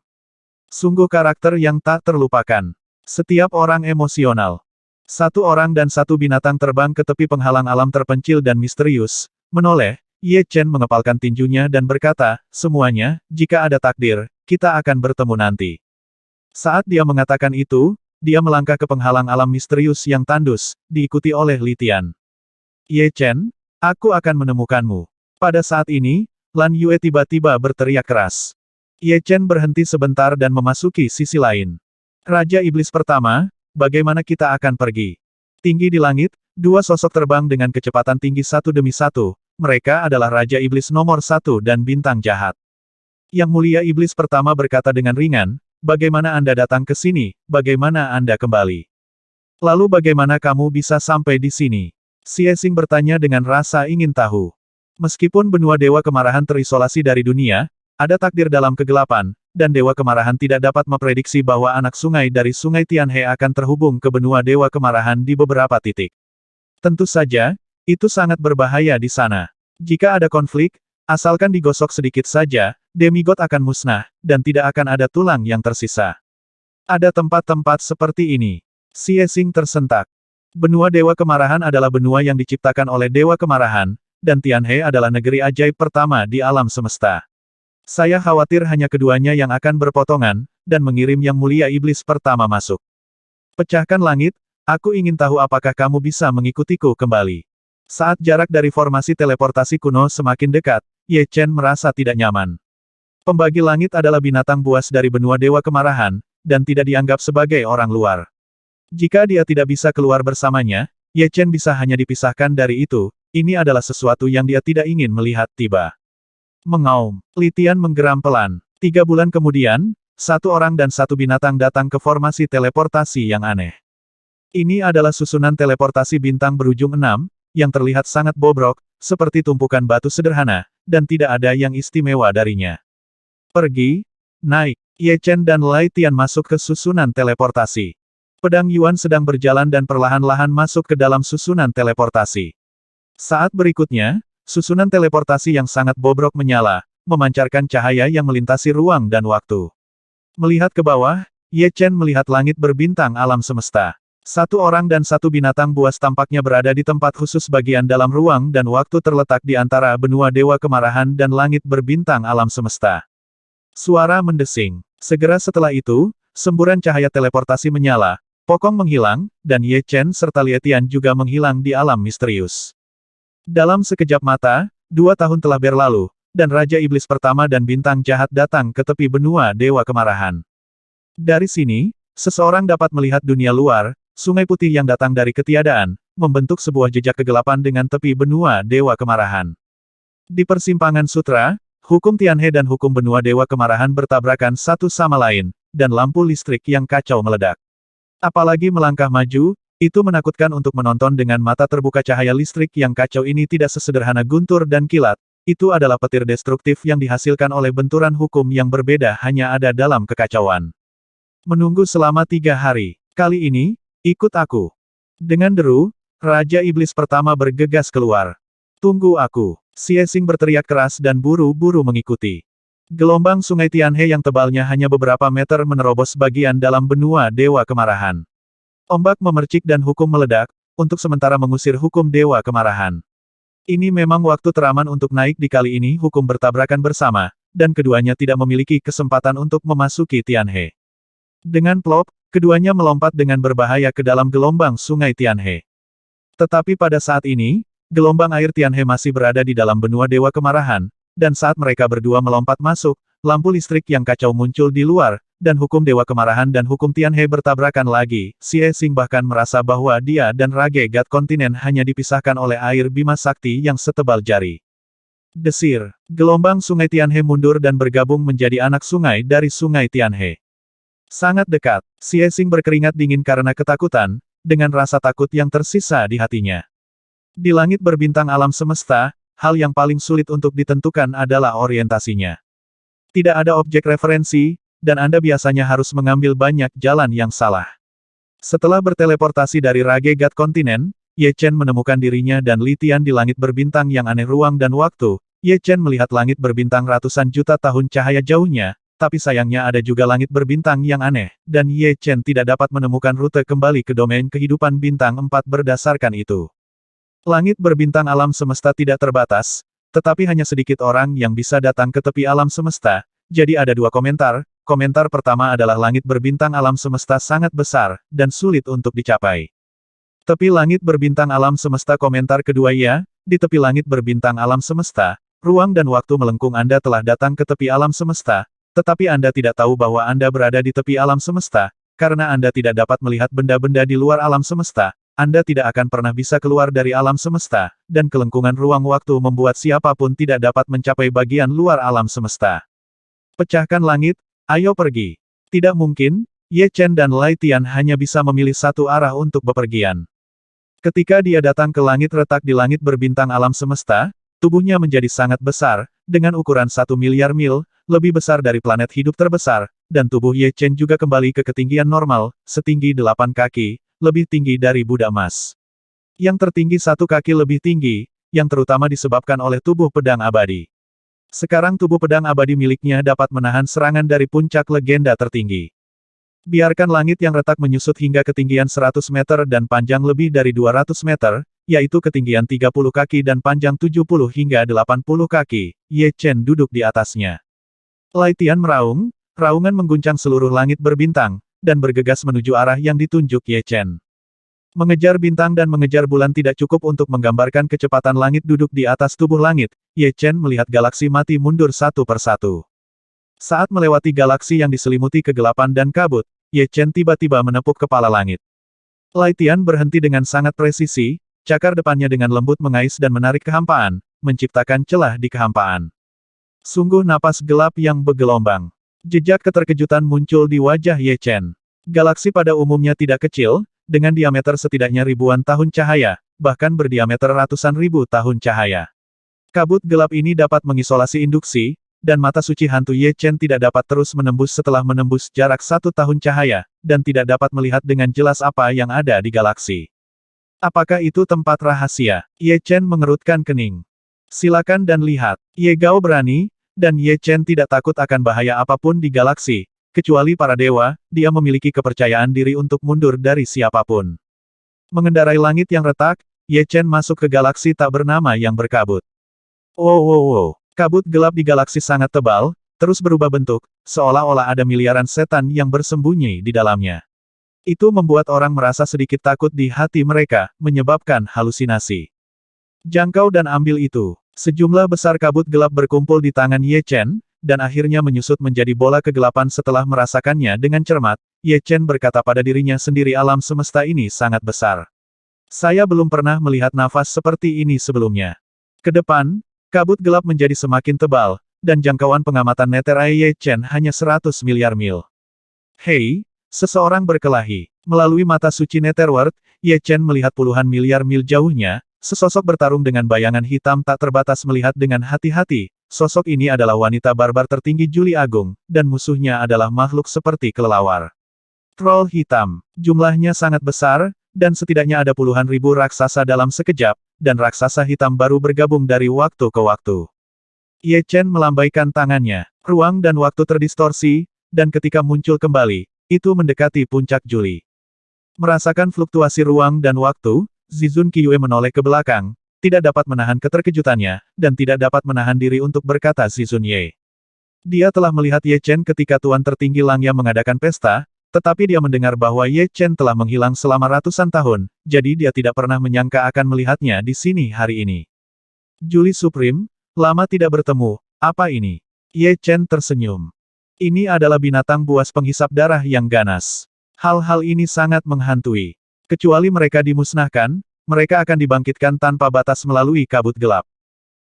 Sungguh karakter yang tak terlupakan. Setiap orang emosional. Satu orang dan satu binatang terbang ke tepi penghalang alam terpencil dan misterius, menoleh. Ye Chen mengepalkan tinjunya dan berkata, semuanya, jika ada takdir, kita akan bertemu nanti. Saat dia mengatakan itu, dia melangkah ke penghalang alam misterius yang tandus, diikuti oleh Li Tian. Ye Chen, aku akan menemukanmu. Pada saat ini, Lan Yue tiba-tiba berteriak keras. Ye Chen berhenti sebentar dan memasuki sisi lain. Raja Iblis pertama, bagaimana kita akan pergi? Tinggi di langit, 2 sosok terbang dengan kecepatan tinggi satu demi satu. Mereka adalah Raja Iblis nomor 1 dan Bintang Jahat. Yang Mulia Iblis pertama berkata dengan ringan, bagaimana Anda datang ke sini, bagaimana Anda kembali? Lalu bagaimana kamu bisa sampai di sini? Xie Xing bertanya dengan rasa ingin tahu. Meskipun benua Dewa Kemarahan terisolasi dari dunia, ada takdir dalam kegelapan, dan Dewa Kemarahan tidak dapat memprediksi bahwa anak sungai dari Sungai Tianhe akan terhubung ke benua Dewa Kemarahan di beberapa titik. Tentu saja, itu sangat berbahaya di sana. Jika ada konflik, asalkan digosok sedikit saja, demigod akan musnah, dan tidak akan ada tulang yang tersisa. Ada tempat-tempat seperti ini. Xie Xing tersentak. Benua Dewa Kemarahan adalah benua yang diciptakan oleh Dewa Kemarahan, dan Tianhe adalah negeri ajaib pertama di alam semesta. Saya khawatir hanya keduanya yang akan berpotongan, dan mengirim Yang Mulia Iblis pertama masuk. Pecahkan langit, aku ingin tahu apakah kamu bisa mengikutiku kembali. Saat jarak dari formasi teleportasi kuno semakin dekat, Ye Chen merasa tidak nyaman. Pembagi langit adalah binatang buas dari benua Dewa Kemarahan, dan tidak dianggap sebagai orang luar. Jika dia tidak bisa keluar bersamanya, Ye Chen bisa hanya dipisahkan dari itu, ini adalah sesuatu yang dia tidak ingin melihat tiba. Mengaum, Li Tian menggeram pelan. 3 bulan kemudian, 1 orang dan 1 binatang datang ke formasi teleportasi yang aneh. Ini adalah susunan teleportasi bintang berujung 6, yang terlihat sangat bobrok, seperti tumpukan batu sederhana, dan tidak ada yang istimewa darinya. Pergi, naik, Ye Chen dan Lai Tian masuk ke susunan teleportasi. Pedang Yuan sedang berjalan dan perlahan-lahan masuk ke dalam susunan teleportasi. Saat berikutnya, susunan teleportasi yang sangat bobrok menyala, memancarkan cahaya yang melintasi ruang dan waktu. Melihat ke bawah, Ye Chen melihat langit berbintang alam semesta. 1 orang dan 1 binatang buas tampaknya berada di tempat khusus bagian dalam ruang dan waktu terletak di antara benua Dewa Kemarahan dan langit berbintang alam semesta. Suara mendesing. Segera setelah itu, semburan cahaya teleportasi menyala, Pokong menghilang, dan Ye Chen serta Li Tian juga menghilang di alam misterius. Dalam sekejap mata, 2 tahun telah berlalu, dan Raja Iblis pertama dan Bintang Jahat datang ke tepi benua Dewa Kemarahan. Dari sini, seseorang dapat melihat dunia luar. Sungai putih yang datang dari ketiadaan, membentuk sebuah jejak kegelapan dengan tepi benua Dewa Kemarahan. Di persimpangan sutra, hukum Tianhe dan hukum benua Dewa Kemarahan bertabrakan satu sama lain, dan lampu listrik yang kacau meledak. Apalagi melangkah maju, itu menakutkan untuk menonton dengan mata terbuka. Cahaya listrik yang kacau ini tidak sesederhana guntur dan kilat, itu adalah petir destruktif yang dihasilkan oleh benturan hukum yang berbeda hanya ada dalam kekacauan. Menunggu selama 3 hari, kali ini, ikut aku. Dengan deru, Raja Iblis pertama bergegas keluar. Tunggu aku. Xie Xing berteriak keras dan buru-buru mengikuti. Gelombang sungai Tianhe yang tebalnya hanya beberapa meter menerobos bagian dalam benua Dewa Kemarahan. Ombak memercik dan hukum meledak, untuk sementara mengusir hukum Dewa Kemarahan. Ini memang waktu teraman untuk naik. Di kali ini hukum bertabrakan bersama, dan keduanya tidak memiliki kesempatan untuk memasuki Tianhe. Dengan plop, keduanya melompat dengan berbahaya ke dalam gelombang sungai Tianhe. Tetapi pada saat ini, gelombang air Tianhe masih berada di dalam benua Dewa Kemarahan, dan saat mereka berdua melompat masuk, lampu listrik yang kacau muncul di luar, dan hukum Dewa Kemarahan dan hukum Tianhe bertabrakan lagi. Xie Xing bahkan merasa bahwa dia dan Rage God Kontinen hanya dipisahkan oleh air Bima Sakti yang setebal jari. Desir, gelombang sungai Tianhe mundur dan bergabung menjadi anak sungai dari sungai Tianhe. Sangat dekat, Xie Xing berkeringat dingin karena ketakutan, dengan rasa takut yang tersisa di hatinya. Di langit berbintang alam semesta, hal yang paling sulit untuk ditentukan adalah orientasinya. Tidak ada objek referensi, dan Anda biasanya harus mengambil banyak jalan yang salah. Setelah berteleportasi dari Ragegat kontinen, Ye Chen menemukan dirinya dan Li Tian di langit berbintang yang aneh ruang dan waktu. Ye Chen melihat langit berbintang ratusan juta tahun cahaya jauhnya, tapi sayangnya ada juga langit berbintang yang aneh, dan Ye Chen tidak dapat menemukan rute kembali ke domain kehidupan bintang 4 berdasarkan itu. Langit berbintang alam semesta tidak terbatas, tetapi hanya sedikit orang yang bisa datang ke tepi alam semesta, jadi ada dua komentar. Komentar pertama adalah langit berbintang alam semesta sangat besar, dan sulit untuk dicapai. Tepi langit berbintang alam semesta. Komentar kedua ya, di tepi langit berbintang alam semesta, ruang dan waktu melengkung. Anda telah datang ke tepi alam semesta, tetapi Anda tidak tahu bahwa Anda berada di tepi alam semesta, karena Anda tidak dapat melihat benda-benda di luar alam semesta. Anda tidak akan pernah bisa keluar dari alam semesta, dan kelengkungan ruang waktu membuat siapapun tidak dapat mencapai bagian luar alam semesta. Pecahkan langit, ayo pergi. Tidak mungkin, Ye Chen dan Lai Tian hanya bisa memilih satu arah untuk bepergian. Ketika dia datang ke langit retak di langit berbintang alam semesta, tubuhnya menjadi sangat besar, dengan ukuran 1 miliar mil, lebih besar dari planet hidup terbesar, dan tubuh Ye Chen juga kembali ke ketinggian normal, setinggi 8 kaki, lebih tinggi dari Buddha emas. Yang tertinggi 1 kaki lebih tinggi, yang terutama disebabkan oleh tubuh pedang abadi. Sekarang tubuh pedang abadi miliknya dapat menahan serangan dari puncak legenda tertinggi. Biarkan langit yang retak menyusut hingga ketinggian 100 meter dan panjang lebih dari 200 meter, yaitu ketinggian 30 kaki dan panjang 70 hingga 80 kaki, Ye Chen duduk di atasnya. Lai Tian meraung, raungan mengguncang seluruh langit berbintang, dan bergegas menuju arah yang ditunjuk Ye Chen. Mengejar bintang dan mengejar bulan tidak cukup untuk menggambarkan kecepatan langit duduk di atas tubuh langit. Ye Chen melihat galaksi mati mundur satu persatu. Saat melewati galaksi yang diselimuti kegelapan dan kabut, Ye Chen tiba-tiba menepuk kepala langit. Lai Tian berhenti dengan sangat presisi, cakar depannya dengan lembut mengais dan menarik kehampaan, menciptakan celah di kehampaan. Sungguh napas gelap yang bergelombang. Jejak keterkejutan muncul di wajah Ye Chen. Galaksi pada umumnya tidak kecil, dengan diameter setidaknya ribuan tahun cahaya, bahkan berdiameter ratusan ribu tahun cahaya. Kabut gelap ini dapat mengisolasi induksi, dan mata suci hantu Ye Chen tidak dapat terus menembus setelah menembus jarak 1 tahun cahaya, dan tidak dapat melihat dengan jelas apa yang ada di galaksi. Apakah itu tempat rahasia? Ye Chen mengerutkan kening. Silakan dan lihat. Ye Gao berani, dan Ye Chen tidak takut akan bahaya apapun di galaksi, kecuali para dewa. Dia memiliki kepercayaan diri untuk mundur dari siapapun. Mengendarai langit yang retak, Ye Chen masuk ke galaksi tak bernama yang berkabut. Wow. Kabut gelap di galaksi sangat tebal, terus berubah bentuk, seolah-olah ada miliaran setan yang bersembunyi di dalamnya. Itu membuat orang merasa sedikit takut di hati mereka, menyebabkan halusinasi. Jangkau dan ambil itu. Sejumlah besar kabut gelap berkumpul di tangan Ye Chen, dan akhirnya menyusut menjadi bola kegelapan. Setelah merasakannya dengan cermat, Ye Chen berkata pada dirinya sendiri, alam semesta ini sangat besar. Saya belum pernah melihat nafas seperti ini sebelumnya. Ke depan, kabut gelap menjadi semakin tebal, dan jangkauan pengamatan neter Ye Chen hanya 100 miliar mil. Hei, seseorang berkelahi. Melalui mata suci Netherworld, Ye Chen melihat puluhan miliar mil jauhnya. Sesosok bertarung dengan bayangan hitam tak terbatas. Melihat dengan hati-hati, sosok ini adalah wanita barbar tertinggi Juli Agung, dan musuhnya adalah makhluk seperti kelelawar. Troll hitam. Jumlahnya sangat besar, dan setidaknya ada puluhan ribu raksasa dalam sekejap, dan raksasa hitam baru bergabung dari waktu ke waktu. Ye Chen melambaikan tangannya. Ruang dan waktu terdistorsi, dan ketika muncul kembali, itu mendekati puncak Juli. Merasakan fluktuasi ruang dan waktu, Zizun Qiue menoleh ke belakang, tidak dapat menahan keterkejutannya, dan tidak dapat menahan diri untuk berkata Zizun Ye. Dia telah melihat Ye Chen ketika Tuan Tertinggi Langya mengadakan pesta, tetapi dia mendengar bahwa Ye Chen telah menghilang selama ratusan tahun, jadi dia tidak pernah menyangka akan melihatnya di sini hari ini. Juli Supreme, lama tidak bertemu, apa ini? Ye Chen tersenyum. Ini adalah binatang buas penghisap darah yang ganas. Hal-hal ini sangat menghantui. Kecuali mereka dimusnahkan, mereka akan dibangkitkan tanpa batas melalui kabut gelap.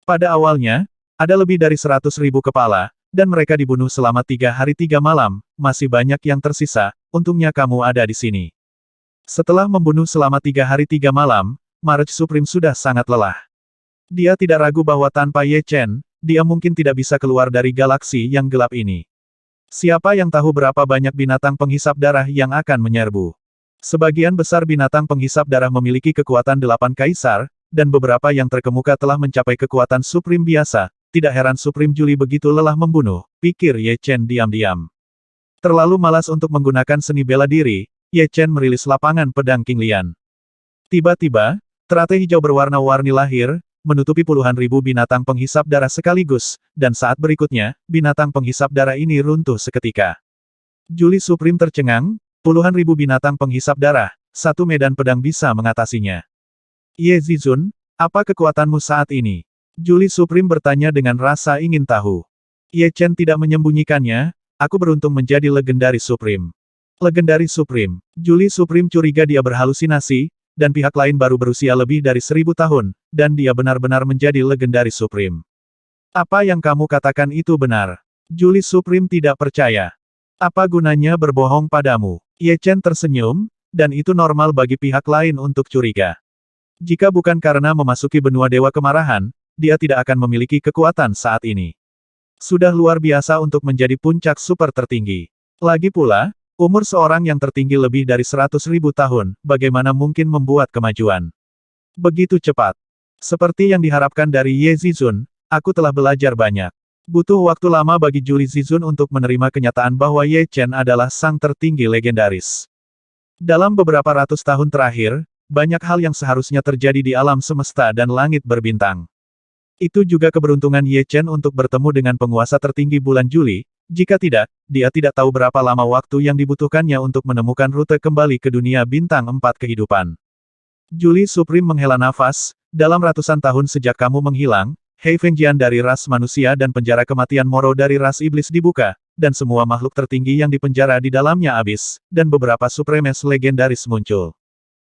Pada awalnya, ada lebih dari 100.000 kepala, dan mereka dibunuh selama 3 hari 3 malam, masih banyak yang tersisa, untungnya kamu ada di sini. Setelah membunuh selama 3 hari 3 malam, March Supreme sudah sangat lelah. Dia tidak ragu bahwa tanpa Ye Chen, dia mungkin tidak bisa keluar dari galaksi yang gelap ini. Siapa yang tahu berapa banyak binatang penghisap darah yang akan menyerbu? Sebagian besar binatang penghisap darah memiliki kekuatan 8 kaisar, dan beberapa yang terkemuka telah mencapai kekuatan Supreme biasa. Tidak heran Supreme Julie begitu lelah membunuh, pikir Ye Chen diam-diam. Terlalu malas untuk menggunakan seni bela diri, Ye Chen merilis lapangan pedang King Lian. Tiba-tiba, teratai hijau berwarna-warni lahir, menutupi puluhan ribu binatang penghisap darah sekaligus, dan saat berikutnya, binatang penghisap darah ini runtuh seketika. Julie Supreme tercengang, puluhan ribu binatang penghisap darah, satu medan pedang bisa mengatasinya. Ye Zizun, apa kekuatanmu saat ini? Julie Supreme bertanya dengan rasa ingin tahu. Ye Chen tidak menyembunyikannya, aku beruntung menjadi legendaris Supreme. Legendaris Supreme. Julie Supreme curiga dia berhalusinasi, dan pihak lain baru berusia lebih dari 1000 tahun, dan dia benar-benar menjadi legendaris Supreme. Apa yang kamu katakan itu benar? Julie Supreme tidak percaya. Apa gunanya berbohong padamu? Ye Chen tersenyum, dan itu normal bagi pihak lain untuk curiga. Jika bukan karena memasuki benua Dewa Kemarahan, dia tidak akan memiliki kekuatan saat ini. Sudah luar biasa untuk menjadi puncak super tertinggi. Lagi pula, umur seorang yang tertinggi lebih dari 100.000 tahun, bagaimana mungkin membuat kemajuan begitu cepat? Seperti yang diharapkan dari Ye Zizun, aku telah belajar banyak. Butuh waktu lama bagi Julie Zizun untuk menerima kenyataan bahwa Ye Chen adalah sang tertinggi legendaris. Dalam beberapa ratus tahun terakhir, banyak hal yang seharusnya terjadi di alam semesta dan langit berbintang. Itu juga keberuntungan Ye Chen untuk bertemu dengan penguasa tertinggi bulan Juli. Jika tidak, dia tidak tahu berapa lama waktu yang dibutuhkannya untuk menemukan rute kembali ke dunia bintang 4 kehidupan. Julie Supreme menghela nafas, dalam ratusan tahun sejak kamu menghilang, Hei Fengjian dari ras manusia dan penjara kematian Moro dari ras iblis dibuka, dan semua makhluk tertinggi yang dipenjara di dalamnya habis, dan beberapa supremes legendaris muncul.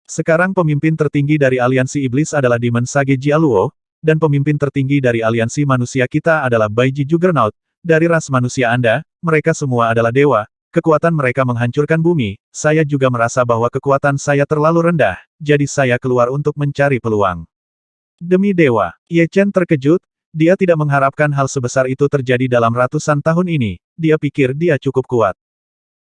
Sekarang pemimpin tertinggi dari aliansi iblis adalah Demon Sage Jialuo, dan pemimpin tertinggi dari aliansi manusia kita adalah Baiji Juggernaut. Dari ras manusia Anda, mereka semua adalah dewa, kekuatan mereka menghancurkan bumi, saya juga merasa bahwa kekuatan saya terlalu rendah, jadi saya keluar untuk mencari peluang. Demi dewa, Ye Chen terkejut, dia tidak mengharapkan hal sebesar itu terjadi dalam ratusan tahun ini, dia pikir dia cukup kuat.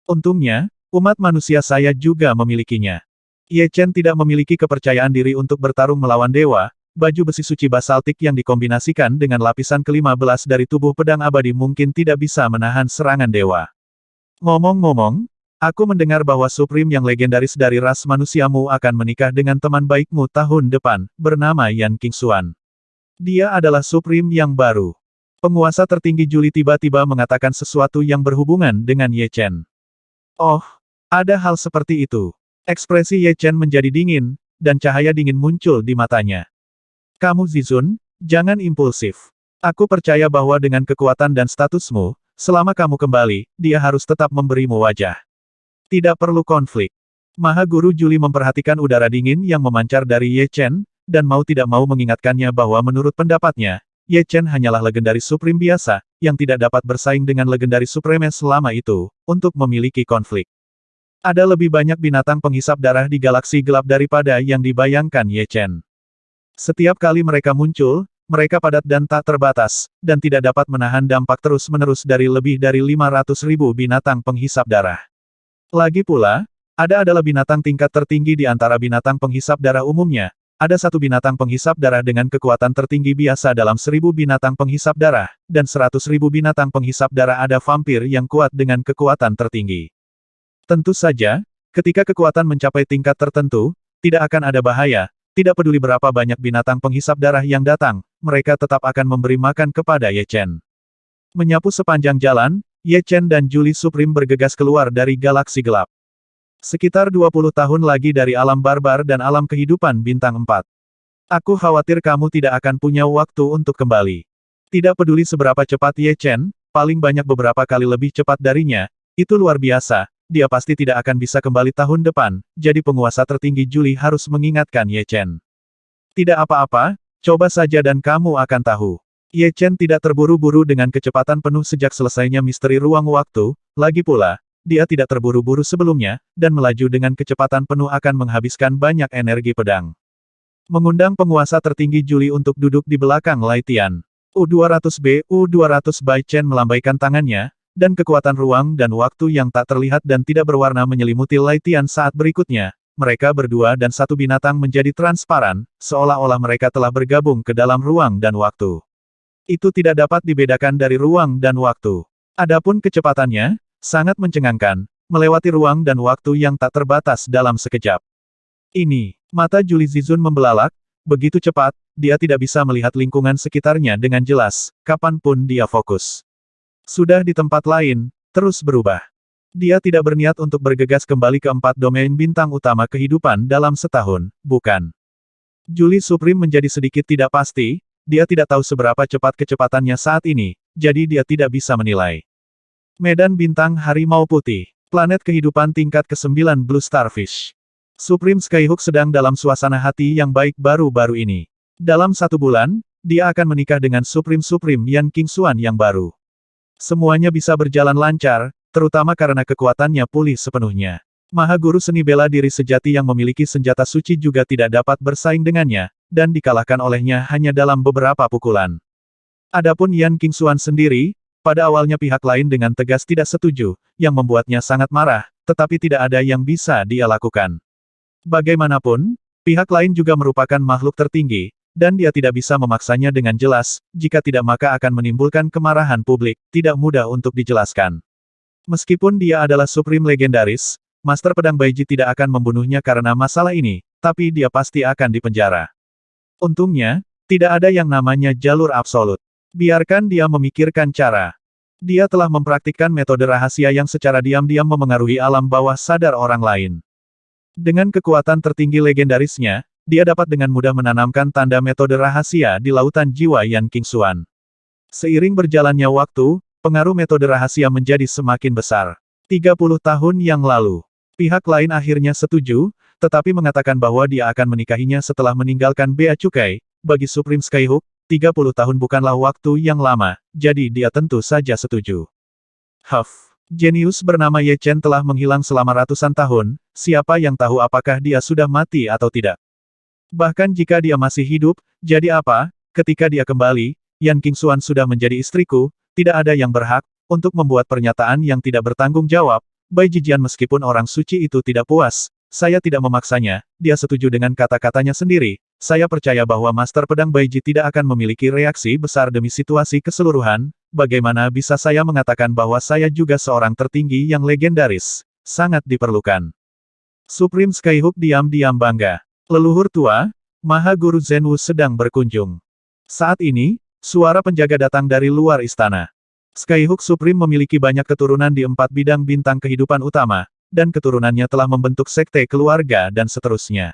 Untungnya, umat manusia saya juga memilikinya. Ye Chen tidak memiliki kepercayaan diri untuk bertarung melawan dewa. Baju besi suci basaltik yang dikombinasikan dengan lapisan ke-15 dari tubuh pedang abadi mungkin tidak bisa menahan serangan dewa. Ngomong-ngomong, aku mendengar bahwa Supreme yang legendaris dari ras manusiamu akan menikah dengan teman baikmu tahun depan, bernama Yan Qingxuan. Dia adalah Supreme yang baru. Penguasa tertinggi Julie tiba-tiba mengatakan sesuatu yang berhubungan dengan Ye Chen. Oh, ada hal seperti itu. Ekspresi Ye Chen menjadi dingin, dan cahaya dingin muncul di matanya. Kamu Zizun, jangan impulsif. Aku percaya bahwa dengan kekuatan dan statusmu, selama kamu kembali, dia harus tetap memberimu wajah. Tidak perlu konflik. Maha Guru Julie memperhatikan udara dingin yang memancar dari Ye Chen, dan mau tidak mau mengingatkannya bahwa menurut pendapatnya, Ye Chen hanyalah legendaris Supreme biasa, yang tidak dapat bersaing dengan legendaris Supremes selama itu, untuk memiliki konflik. Ada lebih banyak binatang penghisap darah di galaksi gelap daripada yang dibayangkan Ye Chen. Setiap kali mereka muncul, mereka padat dan tak terbatas, dan tidak dapat menahan dampak terus-menerus dari lebih dari 500.000 binatang penghisap darah. Lagi pula, ada adalah binatang tingkat tertinggi di antara binatang penghisap darah umumnya. Ada satu binatang penghisap darah dengan kekuatan tertinggi biasa dalam 1000 binatang penghisap darah, dan 100.000 binatang penghisap darah ada vampir yang kuat dengan kekuatan tertinggi. Tentu saja, ketika kekuatan mencapai tingkat tertentu, tidak akan ada bahaya. Tidak peduli berapa banyak binatang penghisap darah yang datang, mereka tetap akan memberi makan kepada Ye Chen. Menyapu sepanjang jalan, Ye Chen dan Julie Supreme bergegas keluar dari galaksi gelap. Sekitar 20 tahun lagi dari alam barbar dan alam kehidupan bintang 4. Aku khawatir kamu tidak akan punya waktu untuk kembali. Tidak peduli seberapa cepat Ye Chen, paling banyak beberapa kali lebih cepat darinya, itu luar biasa. Dia pasti tidak akan bisa kembali tahun depan, jadi penguasa tertinggi Julie harus mengingatkan Ye Chen. Tidak apa-apa, coba saja dan kamu akan tahu. Ye Chen tidak terburu-buru dengan kecepatan penuh sejak selesainya misteri ruang waktu, lagi pula, dia tidak terburu-buru sebelumnya, dan melaju dengan kecepatan penuh akan menghabiskan banyak energi pedang. Mengundang penguasa tertinggi Juli untuk duduk di belakang Lai Tian. U200B, U200 Bai Chen melambaikan tangannya, dan kekuatan ruang dan waktu yang tak terlihat dan tidak berwarna menyelimuti Lai Tian saat berikutnya. Mereka berdua dan satu binatang menjadi transparan, seolah-olah mereka telah bergabung ke dalam ruang dan waktu. Itu tidak dapat dibedakan dari ruang dan waktu. Adapun kecepatannya, sangat mencengangkan, melewati ruang dan waktu yang tak terbatas dalam sekejap. Ini, mata Juli Zizun membelalak, begitu cepat, dia tidak bisa melihat lingkungan sekitarnya dengan jelas, kapanpun dia fokus. Sudah di tempat lain, terus berubah. Dia tidak berniat untuk bergegas kembali ke 4 domain bintang utama kehidupan dalam setahun, bukan. Juli Supreme menjadi sedikit tidak pasti, dia tidak tahu seberapa cepat kecepatannya saat ini, jadi dia tidak bisa menilai. Medan bintang Harimau Putih, planet kehidupan tingkat ke-9 Blue Starfish. Supreme Skyhook sedang dalam suasana hati yang baik baru-baru ini. Dalam 1 bulan, dia akan menikah dengan Supreme Yan Qingxuan yang baru. Semuanya bisa berjalan lancar, terutama karena kekuatannya pulih sepenuhnya. Maha Guru seni bela diri sejati yang memiliki senjata suci juga tidak dapat bersaing dengannya, dan dikalahkan olehnya hanya dalam beberapa pukulan. Adapun Yan Qingxuan sendiri, pada awalnya pihak lain dengan tegas tidak setuju, yang membuatnya sangat marah, tetapi tidak ada yang bisa dia lakukan. Bagaimanapun, pihak lain juga merupakan makhluk tertinggi, dan dia tidak bisa memaksanya dengan jelas, jika tidak maka akan menimbulkan kemarahan publik, tidak mudah untuk dijelaskan. Meskipun dia adalah Supreme Legendaris, Master Pedang Baiji tidak akan membunuhnya karena masalah ini, tapi dia pasti akan dipenjara. Untungnya, tidak ada yang namanya jalur absolut. Biarkan dia memikirkan cara. Dia telah mempraktikkan metode rahasia yang secara diam-diam memengaruhi alam bawah sadar orang lain. Dengan kekuatan tertinggi legendarisnya, dia dapat dengan mudah menanamkan tanda metode rahasia di lautan jiwa Yan Qingxuan. Seiring berjalannya waktu, pengaruh metode rahasia menjadi semakin besar. 30 tahun yang lalu, pihak lain akhirnya setuju, tetapi mengatakan bahwa dia akan menikahinya setelah meninggalkan Bea Cukai. Bagi Supreme Skyhook, 30 tahun bukanlah waktu yang lama, jadi dia tentu saja setuju. Jenius bernama Ye Chen telah menghilang selama ratusan tahun, siapa yang tahu apakah dia sudah mati atau tidak. Bahkan jika dia masih hidup, jadi apa, ketika dia kembali, Yan Qingxuan sudah menjadi istriku, tidak ada yang berhak untuk membuat pernyataan yang tidak bertanggung jawab. Bai Jijian meskipun orang suci itu tidak puas, saya tidak memaksanya, dia setuju dengan kata-katanya sendiri. Saya percaya bahwa Master Pedang Baiji tidak akan memiliki reaksi besar demi situasi keseluruhan. Bagaimana bisa saya mengatakan bahwa saya juga seorang tertinggi yang legendaris? Sangat diperlukan. Supreme Skyhook diam-diam bangga. Leluhur tua, Maha Guru Zhenwu sedang berkunjung. Saat ini, suara penjaga datang dari luar istana. Skyhook Supreme memiliki banyak keturunan di 4 bidang bintang kehidupan utama, dan keturunannya telah membentuk sekte keluarga dan seterusnya.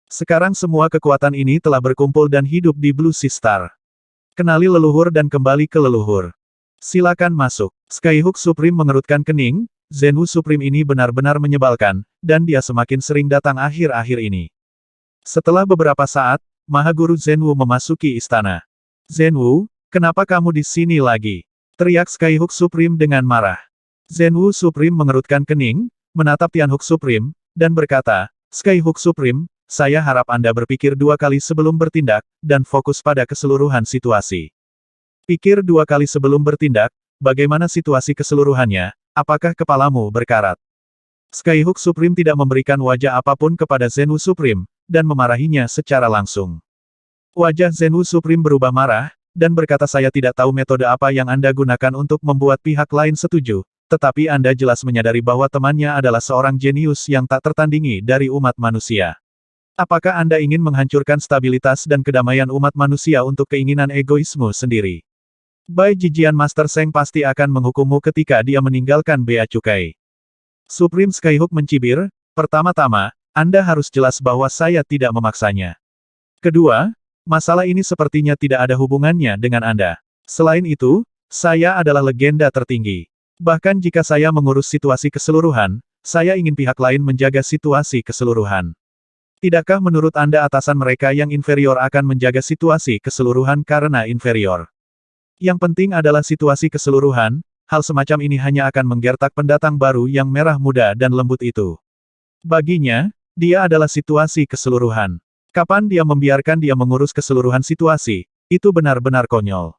Sekarang semua kekuatan ini telah berkumpul dan hidup di Blue Sea Star. Kenali leluhur dan kembali ke leluhur. Silakan masuk. Skyhook Supreme mengerutkan kening, Zhenwu Supreme ini benar-benar menyebalkan, dan dia semakin sering datang akhir-akhir ini. Setelah beberapa saat, Maha Guru Zhenwu memasuki istana. Zhenwu, kenapa kamu di sini lagi? Teriak Skyhook Supreme dengan marah. Zhenwu Supreme mengerutkan kening, menatap Tianhook Supreme, dan berkata, Skyhook Supreme, saya harap Anda berpikir 2 kali sebelum bertindak, dan fokus pada keseluruhan situasi. Pikir 2 kali sebelum bertindak, bagaimana situasi keseluruhannya, apakah kepalamu berkarat? Skyhook Supreme tidak memberikan wajah apapun kepada Zhenwu Supreme, dan memarahinya secara langsung. Wajah Zhenwu Supreme berubah marah, dan berkata saya tidak tahu metode apa yang Anda gunakan untuk membuat pihak lain setuju, tetapi Anda jelas menyadari bahwa temannya adalah seorang jenius yang tak tertandingi dari umat manusia. Apakah Anda ingin menghancurkan stabilitas dan kedamaian umat manusia untuk keinginan egoismu sendiri? Bai Jijian Master Seng pasti akan menghukummu ketika dia meninggalkan Bea Cukai. Supreme Skyhook mencibir, pertama-tama, Anda harus jelas bahwa saya tidak memaksanya. Kedua, masalah ini sepertinya tidak ada hubungannya dengan Anda. Selain itu, saya adalah legenda tertinggi. Bahkan jika saya mengurus situasi keseluruhan, saya ingin pihak lain menjaga situasi keseluruhan. Tidakkah menurut Anda atasan mereka yang inferior akan menjaga situasi keseluruhan karena inferior? Yang penting adalah situasi keseluruhan, hal semacam ini hanya akan menggertak pendatang baru yang merah muda dan lembut itu. Baginya, dia adalah situasi keseluruhan. Kapan dia membiarkan dia mengurus keseluruhan situasi, itu benar-benar konyol.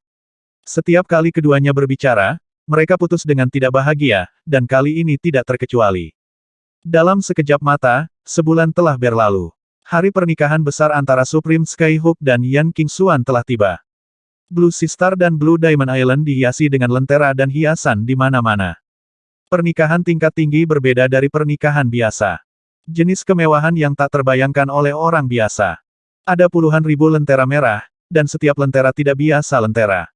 Setiap kali keduanya berbicara, mereka putus dengan tidak bahagia, dan kali ini tidak terkecuali. Dalam sekejap mata, sebulan telah berlalu. Hari pernikahan besar antara Supreme Skyhook dan Yan Qingxuan telah tiba. Blue Sea dan Blue Diamond Island dihiasi dengan lentera dan hiasan di mana-mana. Pernikahan tingkat tinggi berbeda dari pernikahan biasa. Jenis kemewahan yang tak terbayangkan oleh orang biasa. Ada puluhan ribu lentera merah, dan setiap lentera tidak biasa lentera.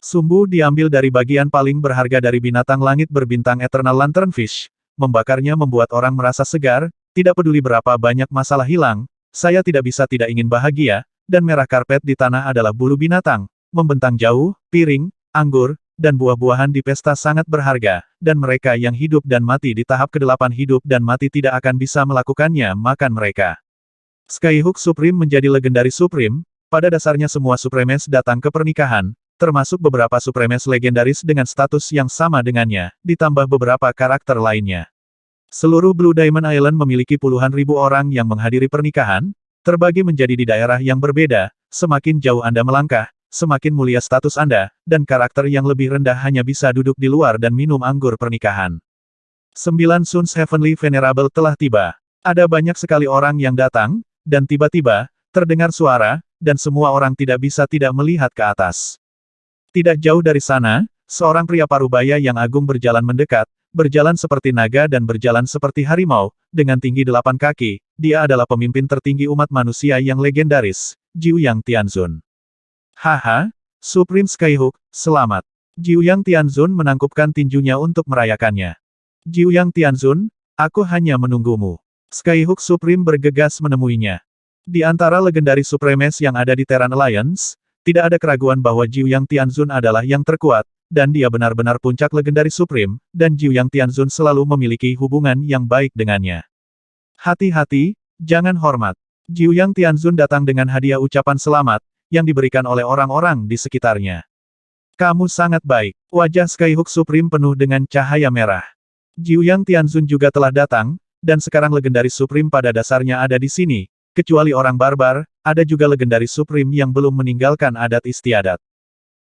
Sumbu diambil dari bagian paling berharga dari binatang langit berbintang Eternal Lanternfish. Membakarnya membuat orang merasa segar, tidak peduli berapa banyak masalah hilang, saya tidak bisa tidak ingin bahagia, dan merah karpet di tanah adalah bulu binatang. Membentang jauh, piring, anggur, dan buah-buahan di pesta sangat berharga, dan mereka yang hidup dan mati di tahap ke-8 hidup dan mati tidak akan bisa melakukannya makan mereka. Skyhook Supreme menjadi legendaris Supreme, pada dasarnya semua Supremes datang ke pernikahan, termasuk beberapa Supremes legendaris dengan status yang sama dengannya, ditambah beberapa karakter lainnya. Seluruh Blue Diamond Island memiliki puluhan ribu orang yang menghadiri pernikahan, terbagi menjadi di daerah yang berbeda, semakin jauh Anda melangkah, semakin mulia status Anda, dan karakter yang lebih rendah hanya bisa duduk di luar dan minum anggur pernikahan. 9 Suns Heavenly Venerable telah tiba. Ada banyak sekali orang yang datang, dan tiba-tiba, terdengar suara, dan semua orang tidak bisa tidak melihat ke atas. Tidak jauh dari sana, seorang pria parubaya yang agung berjalan mendekat, berjalan seperti naga dan berjalan seperti harimau, dengan tinggi 8 kaki, dia adalah pemimpin tertinggi umat manusia yang legendaris, Jiuyang Tianzun. Haha, Supreme Skyhook, selamat. Jiuyang Tianzun menangkupkan tinjunya untuk merayakannya. Jiuyang Tianzun, aku hanya menunggumu. Skyhook Supreme bergegas menemuinya. Di antara legendaris Supremes yang ada di Terran Alliance, tidak ada keraguan bahwa Jiuyang Tianzun adalah yang terkuat, dan dia benar-benar puncak legendaris Supreme, dan Jiuyang Tianzun selalu memiliki hubungan yang baik dengannya. Hati-hati, jangan hormat. Jiuyang Tianzun datang dengan hadiah ucapan selamat, yang diberikan oleh orang-orang di sekitarnya. Kamu sangat baik. Wajah Skyhook Supreme penuh dengan cahaya merah. Jiuyang Tianzun juga telah datang, dan sekarang legendaris Supreme pada dasarnya ada di sini, kecuali orang barbar, ada juga legendaris Supreme yang belum meninggalkan adat istiadat.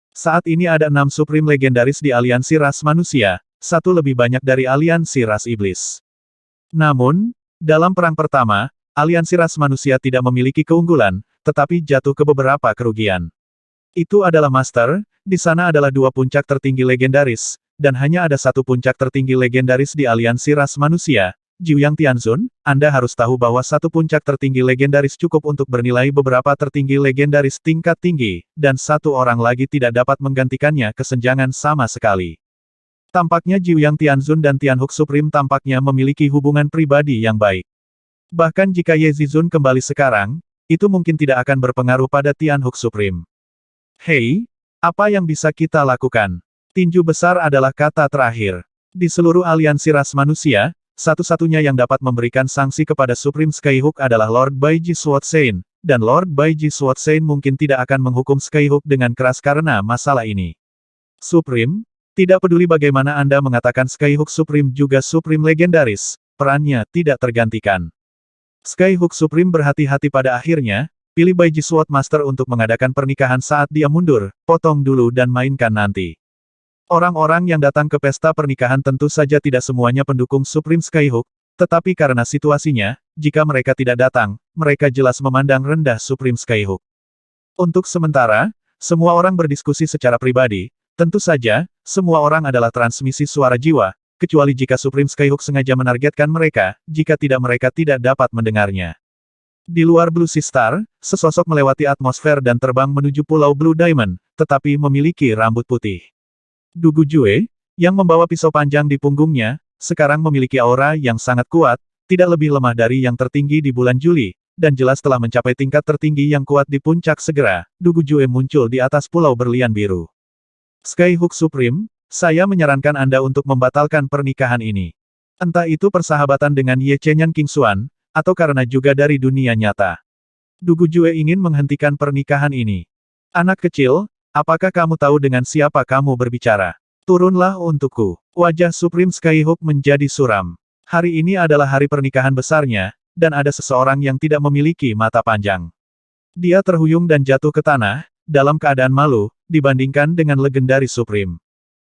Saat ini ada 6 Supreme legendaris di aliansi ras manusia, satu lebih banyak dari aliansi ras iblis. Namun, dalam perang pertama, aliansi ras manusia tidak memiliki keunggulan, tetapi jatuh ke beberapa kerugian. Itu adalah Master, di sana adalah 2 puncak tertinggi legendaris, dan hanya ada 1 puncak tertinggi legendaris di aliansi ras manusia, Jiuyang Tianzun, Anda harus tahu bahwa 1 puncak tertinggi legendaris cukup untuk bernilai beberapa tertinggi legendaris tingkat tinggi, dan 1 orang lagi tidak dapat menggantikannya kesenjangan sama sekali. Tampaknya Jiuyang Tianzun dan Tianhook Supreme tampaknya memiliki hubungan pribadi yang baik. Bahkan jika Ye Zizun kembali sekarang, itu mungkin tidak akan berpengaruh pada Tianhook Supreme. Hei, apa yang bisa kita lakukan? Tinju besar adalah kata terakhir. Di seluruh aliansi ras manusia, satu-satunya yang dapat memberikan sanksi kepada Supreme Skyhook adalah Lord Baiji Swatsane, dan Lord Baiji Swatsane mungkin tidak akan menghukum Skyhook dengan keras karena masalah ini. Supreme, tidak peduli bagaimana Anda mengatakan Skyhook Supreme juga Supreme legendaris, perannya tidak tergantikan. Skyhook Supreme berhati-hati pada akhirnya, pilih Baiji Sword Master untuk mengadakan pernikahan saat dia mundur, potong dulu dan mainkan nanti. Orang-orang yang datang ke pesta pernikahan tentu saja tidak semuanya pendukung Supreme Skyhook, tetapi karena situasinya, jika mereka tidak datang, mereka jelas memandang rendah Supreme Skyhook. Untuk sementara, semua orang berdiskusi secara pribadi, tentu saja, semua orang adalah transmisi suara jiwa, kecuali jika Supreme Skyhook sengaja menargetkan mereka, jika tidak mereka tidak dapat mendengarnya. Di luar Blue Sea, sesosok melewati atmosfer dan terbang menuju Pulau Blue Diamond, tetapi memiliki rambut putih. Dugu Jue, yang membawa pisau panjang di punggungnya, sekarang memiliki aura yang sangat kuat, tidak lebih lemah dari yang tertinggi di bulan Juli, dan jelas telah mencapai tingkat tertinggi yang kuat di puncak segera. Dugu Jue muncul di atas pulau berlian biru. Skyhook Supreme, saya menyarankan Anda untuk membatalkan pernikahan ini. Entah itu persahabatan dengan Ye Chenyan Qingxuan, atau karena juga dari dunia nyata. Dugu Jue ingin menghentikan pernikahan ini. Anak kecil, apakah kamu tahu dengan siapa kamu berbicara? Turunlah untukku. Wajah Supreme Skyhook menjadi suram. Hari ini adalah hari pernikahan besarnya, dan ada seseorang yang tidak memiliki mata panjang. Dia terhuyung dan jatuh ke tanah, dalam keadaan malu, dibandingkan dengan legendaris Supreme.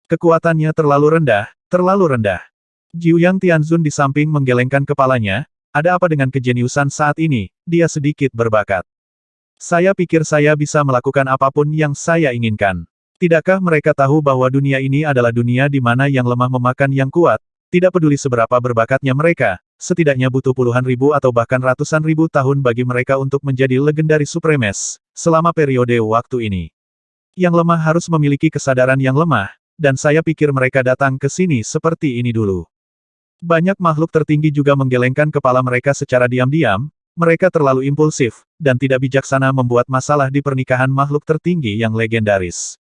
Kekuatannya terlalu rendah, terlalu rendah. Jiuyang Tianzun di samping menggelengkan kepalanya, ada apa dengan kejeniusan saat ini, dia sedikit berbakat. Saya pikir saya bisa melakukan apapun yang saya inginkan. Tidakkah mereka tahu bahwa dunia ini adalah dunia di mana yang lemah memakan yang kuat, tidak peduli seberapa berbakatnya mereka, setidaknya butuh puluhan ribu atau bahkan ratusan ribu tahun bagi mereka untuk menjadi legendaris Supremes, selama periode waktu ini. Yang lemah harus memiliki kesadaran yang lemah, dan saya pikir mereka datang ke sini seperti ini dulu. Banyak makhluk tertinggi juga menggelengkan kepala mereka secara diam-diam, mereka terlalu impulsif, dan tidak bijaksana membuat masalah di pernikahan makhluk tertinggi yang legendaris.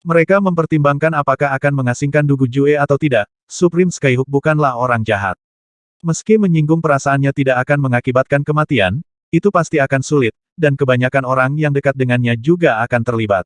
Mereka mempertimbangkan apakah akan mengasingkan Dugu Jue atau tidak, Supreme Skyhook bukanlah orang jahat. Meski menyinggung perasaannya tidak akan mengakibatkan kematian, itu pasti akan sulit, dan kebanyakan orang yang dekat dengannya juga akan terlibat.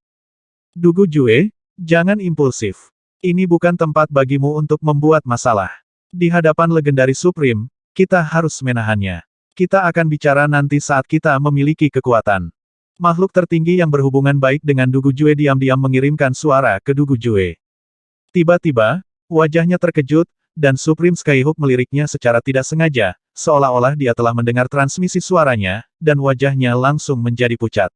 Dugu Jue, jangan impulsif. Ini bukan tempat bagimu untuk membuat masalah. Di hadapan legendaris Supreme, kita harus menahannya. Kita akan bicara nanti saat kita memiliki kekuatan. Makhluk tertinggi yang berhubungan baik dengan Dugu Jue diam-diam mengirimkan suara ke Dugu Jue. Tiba-tiba, wajahnya terkejut, dan Supreme Skyhook meliriknya secara tidak sengaja, seolah-olah dia telah mendengar transmisi suaranya, dan wajahnya langsung menjadi pucat.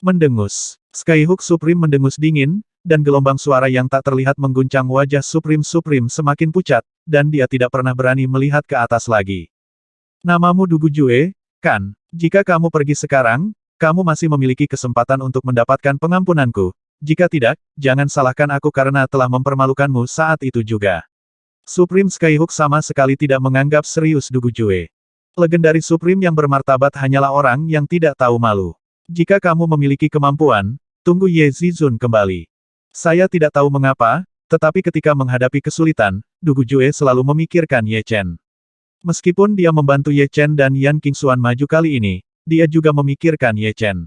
Mendengus. Skyhook Supreme mendengus dingin, dan gelombang suara yang tak terlihat mengguncang wajah Supreme semakin pucat, dan dia tidak pernah berani melihat ke atas lagi. Namamu Dugu Jue, kan? Jika kamu pergi sekarang, kamu masih memiliki kesempatan untuk mendapatkan pengampunanku. Jika tidak, jangan salahkan aku karena telah mempermalukanmu saat itu juga. Supreme Skyhook sama sekali tidak menganggap serius Dugu Jue. Legendaris Supreme yang bermartabat hanyalah orang yang tidak tahu malu. Jika kamu memiliki kemampuan, tunggu Ye Zizun kembali. Saya tidak tahu mengapa, tetapi ketika menghadapi kesulitan, Dugu Jue selalu memikirkan Ye Chen. Meskipun dia membantu Ye Chen dan Yan Qingxuan maju kali ini, dia juga memikirkan Ye Chen.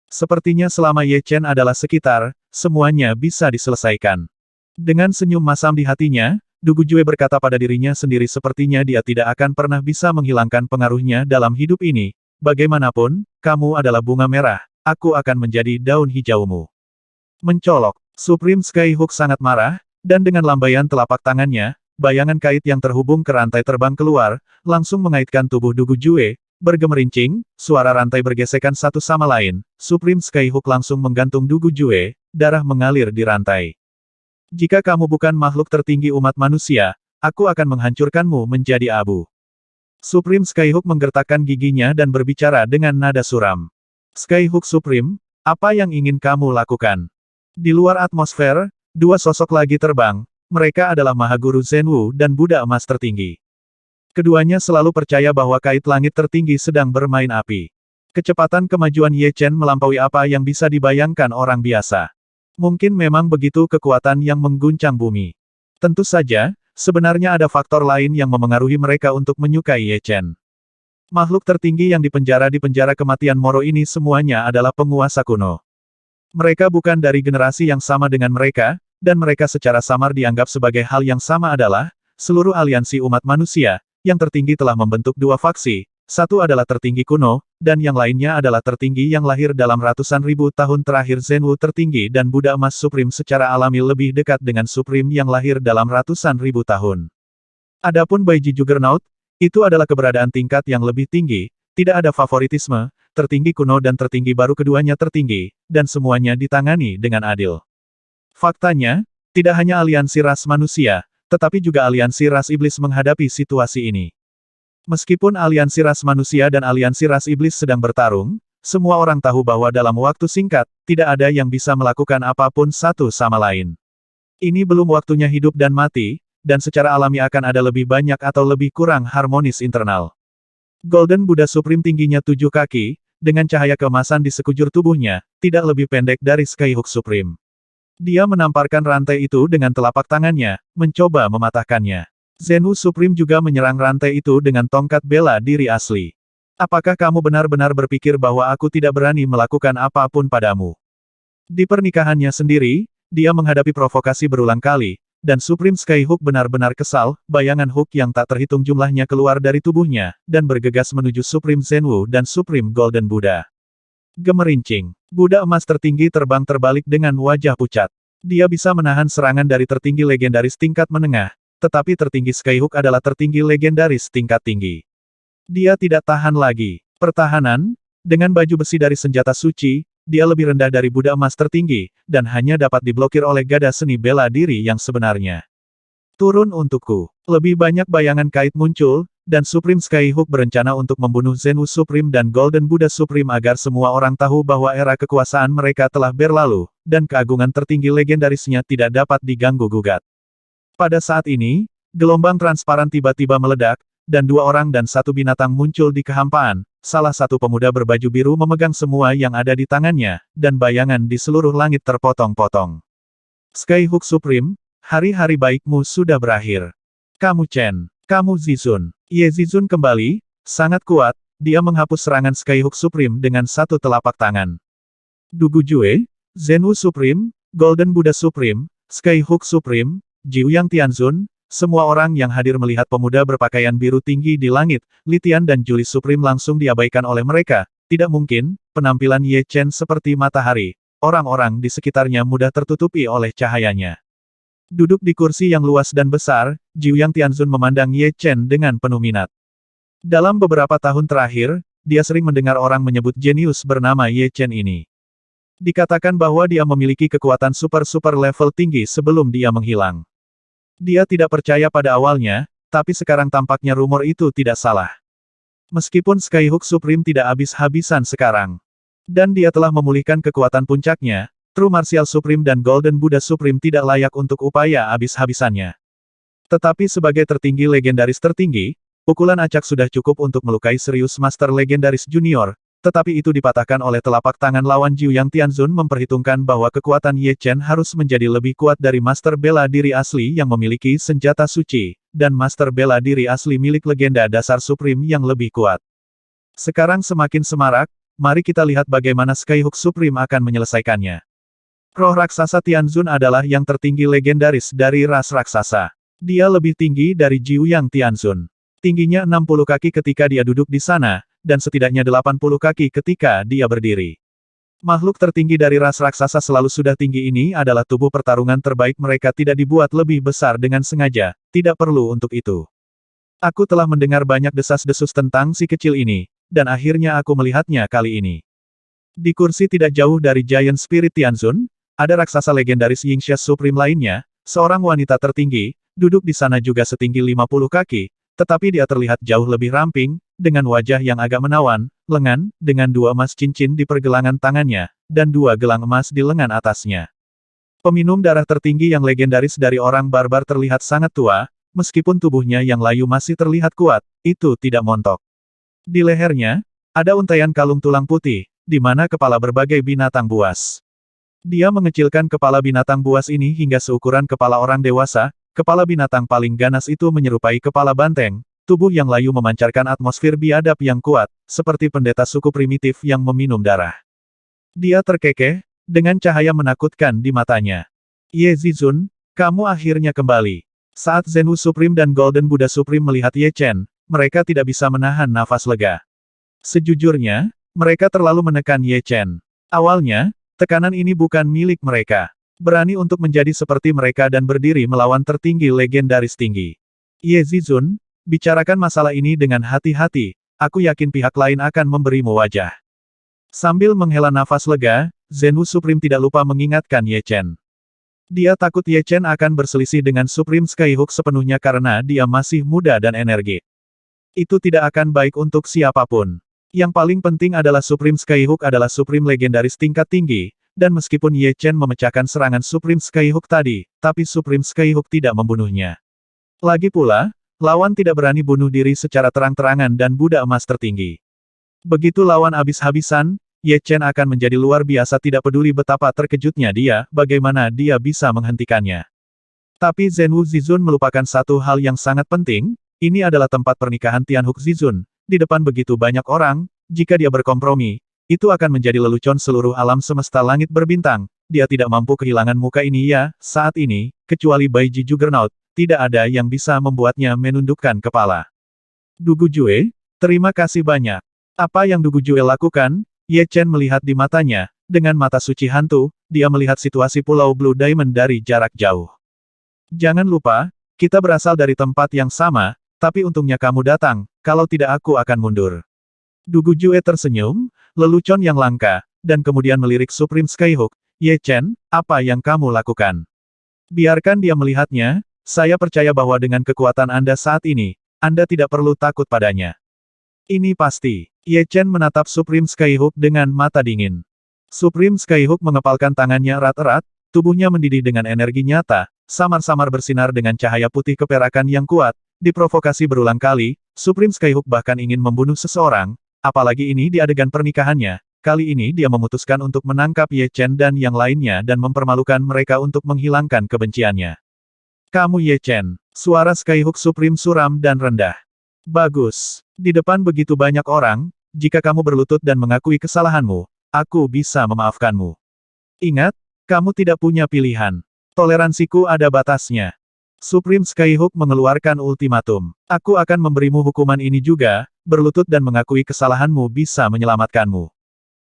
Sepertinya selama Ye Chen adalah sekitar, semuanya bisa diselesaikan. Dengan senyum masam di hatinya, Dugu Jue berkata pada dirinya sendiri sepertinya dia tidak akan pernah bisa menghilangkan pengaruhnya dalam hidup ini. Bagaimanapun, kamu adalah bunga merah, aku akan menjadi daun hijaumu. Mencolok. Supreme Skyhook sangat marah, dan dengan lambaian telapak tangannya, bayangan kait yang terhubung ke rantai terbang keluar, langsung mengaitkan tubuh Dugu Jue, bergemerincing, suara rantai bergesekan satu sama lain, Supreme Skyhook langsung menggantung Dugu Jue, darah mengalir di rantai. Jika kamu bukan makhluk tertinggi umat manusia, aku akan menghancurkanmu menjadi abu. Supreme Skyhook menggertakkan giginya dan berbicara dengan nada suram. Skyhook Supreme, apa yang ingin kamu lakukan? Di luar atmosfer, dua sosok lagi terbang, mereka adalah Mahaguru Zhenwu dan Buddha emas tertinggi. Keduanya selalu percaya bahwa kait langit tertinggi sedang bermain api. Kecepatan kemajuan Ye Chen melampaui apa yang bisa dibayangkan orang biasa. Mungkin memang begitu kekuatan yang mengguncang bumi. Tentu saja, sebenarnya ada faktor lain yang memengaruhi mereka untuk menyukai Ye Chen. Makhluk tertinggi yang dipenjara di penjara kematian Moro ini semuanya adalah penguasa kuno. Mereka bukan dari generasi yang sama dengan mereka, dan mereka secara samar dianggap sebagai hal yang sama adalah, seluruh aliansi umat manusia, yang tertinggi telah membentuk dua faksi, satu adalah tertinggi kuno, dan yang lainnya adalah tertinggi yang lahir dalam ratusan ribu tahun terakhir Zhenwu tertinggi dan Buddha emas Supreme secara alami lebih dekat dengan Supreme yang lahir dalam ratusan ribu tahun. Adapun Baiji Juggernaut, itu adalah keberadaan tingkat yang lebih tinggi, tidak ada favoritisme, tertinggi kuno dan tertinggi baru keduanya tertinggi, dan semuanya ditangani dengan adil. Faktanya, tidak hanya aliansi ras manusia, tetapi juga aliansi ras iblis menghadapi situasi ini. Meskipun aliansi ras manusia dan aliansi ras iblis sedang bertarung, semua orang tahu bahwa dalam waktu singkat, tidak ada yang bisa melakukan apapun satu sama lain. Ini belum waktunya hidup dan mati, dan secara alami akan ada lebih banyak atau lebih kurang harmonis internal. Golden Buddha Supreme tingginya 7 kaki, dengan cahaya keemasan di sekujur tubuhnya, tidak lebih pendek dari Skyhook Supreme. Dia menamparkan rantai itu dengan telapak tangannya, mencoba mematahkannya. Zhenwu Supreme juga menyerang rantai itu dengan tongkat bela diri asli. Apakah kamu benar-benar berpikir bahwa aku tidak berani melakukan apapun padamu? Di pernikahannya sendiri, dia menghadapi provokasi berulang kali, dan Supreme Skyhook benar-benar kesal, bayangan Hook yang tak terhitung jumlahnya keluar dari tubuhnya, dan bergegas menuju Supreme Zenwu dan Supreme Golden Buddha. Gemerincing. Buddha emas tertinggi terbang terbalik dengan wajah pucat. Dia bisa menahan serangan dari tertinggi legendaris tingkat menengah, tetapi tertinggi Skyhook adalah tertinggi legendaris tingkat tinggi. Dia tidak tahan lagi. Pertahanan, dengan baju besi dari senjata suci, dia lebih rendah dari Buddha emas tertinggi, dan hanya dapat diblokir oleh gada seni bela diri yang sebenarnya. Turun untukku. Lebih banyak bayangan kait muncul, dan Supreme Skyhook berencana untuk membunuh Zenwu Supreme dan Golden Buddha Supreme agar semua orang tahu bahwa era kekuasaan mereka telah berlalu, dan keagungan tertinggi legendarisnya tidak dapat diganggu-gugat. Pada saat ini, gelombang transparan tiba-tiba meledak, dan dua orang dan satu binatang muncul di kehampaan. Salah satu pemuda berbaju biru memegang semua yang ada di tangannya, dan bayangan di seluruh langit terpotong-potong. Skyhook Supreme, hari-hari baikmu sudah berakhir. Kamu Chen. Kamu Zizun. Ye Zizun kembali, sangat kuat, dia menghapus serangan Skyhook Supreme dengan satu telapak tangan. Dugu Jue, Zenwu Supreme, Golden Buddha Supreme, Skyhook Supreme, Jiuyang Tianzun, semua orang yang hadir melihat pemuda berpakaian biru tinggi di langit, Litian dan Julie Supreme langsung diabaikan oleh mereka. Tidak mungkin, penampilan Ye Chen seperti matahari. Orang-orang di sekitarnya mudah tertutupi oleh cahayanya. Duduk di kursi yang luas dan besar, Jiuyang Tianzun memandang Ye Chen dengan penuh minat. Dalam beberapa tahun terakhir, dia sering mendengar orang menyebut jenius bernama Ye Chen ini. Dikatakan bahwa dia memiliki kekuatan super-super level tinggi sebelum dia menghilang. Dia tidak percaya pada awalnya, tapi sekarang tampaknya rumor itu tidak salah. Meskipun Skyhook Supreme tidak habis-habisan sekarang, dan dia telah memulihkan kekuatan puncaknya, True Martial Supreme dan Golden Buddha Supreme tidak layak untuk upaya habis-habisannya. Tetapi sebagai tertinggi legendaris tertinggi, pukulan acak sudah cukup untuk melukai serius Master Legendaris Junior, tetapi itu dipatahkan oleh telapak tangan lawan Jiuyang Tianzun memperhitungkan bahwa kekuatan Ye Chen harus menjadi lebih kuat dari Master Bela Diri asli yang memiliki senjata suci, dan Master Bela Diri asli milik legenda dasar Supreme yang lebih kuat. Sekarang semakin semarak, mari kita lihat bagaimana Skyhook Supreme akan menyelesaikannya. Roh raksasa Tianzun adalah yang tertinggi legendaris dari ras raksasa. Dia lebih tinggi dari Jiuyang Tianzun. Tingginya 60 kaki ketika dia duduk di sana, dan setidaknya 80 kaki ketika dia berdiri. Makhluk tertinggi dari ras raksasa selalu sudah tinggi ini adalah tubuh pertarungan terbaik mereka tidak dibuat lebih besar dengan sengaja, tidak perlu untuk itu. Aku telah mendengar banyak desas-desus tentang si kecil ini, dan akhirnya aku melihatnya kali ini. Di kursi tidak jauh dari Giant Spirit Tianzun, ada raksasa legendaris Yingxia Supreme lainnya, seorang wanita tertinggi, duduk di sana juga setinggi 50 kaki, tetapi dia terlihat jauh lebih ramping, dengan wajah yang agak menawan, lengan, dengan 2 emas cincin di pergelangan tangannya, dan 2 gelang emas di lengan atasnya. Peminum darah tertinggi yang legendaris dari orang barbar terlihat sangat tua, meskipun tubuhnya yang layu masih terlihat kuat, itu tidak montok. Di lehernya, ada untaian kalung tulang putih, di mana kepala berbagai binatang buas. Dia mengecilkan kepala binatang buas ini hingga seukuran kepala orang dewasa. Kepala binatang paling ganas itu menyerupai kepala banteng, tubuh yang layu memancarkan atmosfer biadab yang kuat, seperti pendeta suku primitif yang meminum darah. Dia terkekeh, dengan cahaya menakutkan di matanya. Ye Zizun, kamu akhirnya kembali. Saat Zenwu Supreme dan Golden Buddha Supreme melihat Ye Chen, mereka tidak bisa menahan nafas lega. Sejujurnya, mereka terlalu menekan Ye Chen. Awalnya, tekanan ini bukan milik mereka. Berani untuk menjadi seperti mereka dan berdiri melawan tertinggi legendaris tinggi. Ye Zizun, bicarakan masalah ini dengan hati-hati, aku yakin pihak lain akan memberimu wajah. Sambil menghela nafas lega, Zenwu Supreme tidak lupa mengingatkan Ye Chen. Dia takut Ye Chen akan berselisih dengan Supreme Skyhook sepenuhnya karena dia masih muda dan energik. Itu tidak akan baik untuk siapapun. Yang paling penting adalah Supreme Skyhook adalah Supreme legendaris tingkat tinggi, dan meskipun Ye Chen memecahkan serangan Supreme Skyhook tadi, tapi Supreme Skyhook tidak membunuhnya. Lagi pula, lawan tidak berani bunuh diri secara terang-terangan dan Buddha emas tertinggi. Begitu lawan habis-habisan, Ye Chen akan menjadi luar biasa tidak peduli betapa terkejutnya dia, bagaimana dia bisa menghentikannya. Tapi Zenwu Zizun melupakan satu hal yang sangat penting, ini adalah tempat pernikahan Tianhook Zizun, di depan begitu banyak orang, jika dia berkompromi, itu akan menjadi lelucon seluruh alam semesta langit berbintang, dia tidak mampu kehilangan muka ini ya, saat ini, kecuali Baiji Juggernaut, tidak ada yang bisa membuatnya menundukkan kepala. Dugu Jue, terima kasih banyak. Apa yang Dugu Jue lakukan? Ye Chen melihat di matanya, dengan mata suci hantu, dia melihat situasi Pulau Blue Diamond dari jarak jauh. Jangan lupa, kita berasal dari tempat yang sama, tapi untungnya kamu datang, kalau tidak aku akan mundur. Dugu Jue tersenyum, lelucon yang langka, dan kemudian melirik Supreme Skyhook. Ye Chen, apa yang kamu lakukan? Biarkan dia melihatnya, saya percaya bahwa dengan kekuatan Anda saat ini, Anda tidak perlu takut padanya. Ini pasti. Ye Chen menatap Supreme Skyhook dengan mata dingin. Supreme Skyhook mengepalkan tangannya erat-erat, tubuhnya mendidih dengan energi nyata, samar-samar bersinar dengan cahaya putih keperakan yang kuat, diprovokasi berulang kali, Supreme Skyhook bahkan ingin membunuh seseorang, apalagi ini di adegan pernikahannya, kali ini dia memutuskan untuk menangkap Ye Chen dan yang lainnya dan mempermalukan mereka untuk menghilangkan kebenciannya. Kamu Ye Chen, suara Skyhook Supreme suram dan rendah. Bagus. Di depan begitu banyak orang, jika kamu berlutut dan mengakui kesalahanmu, aku bisa memaafkanmu. Ingat, kamu tidak punya pilihan. Toleransiku ada batasnya. Supreme Skyhook mengeluarkan ultimatum. Aku akan memberimu hukuman ini juga, berlutut dan mengakui kesalahanmu bisa menyelamatkanmu.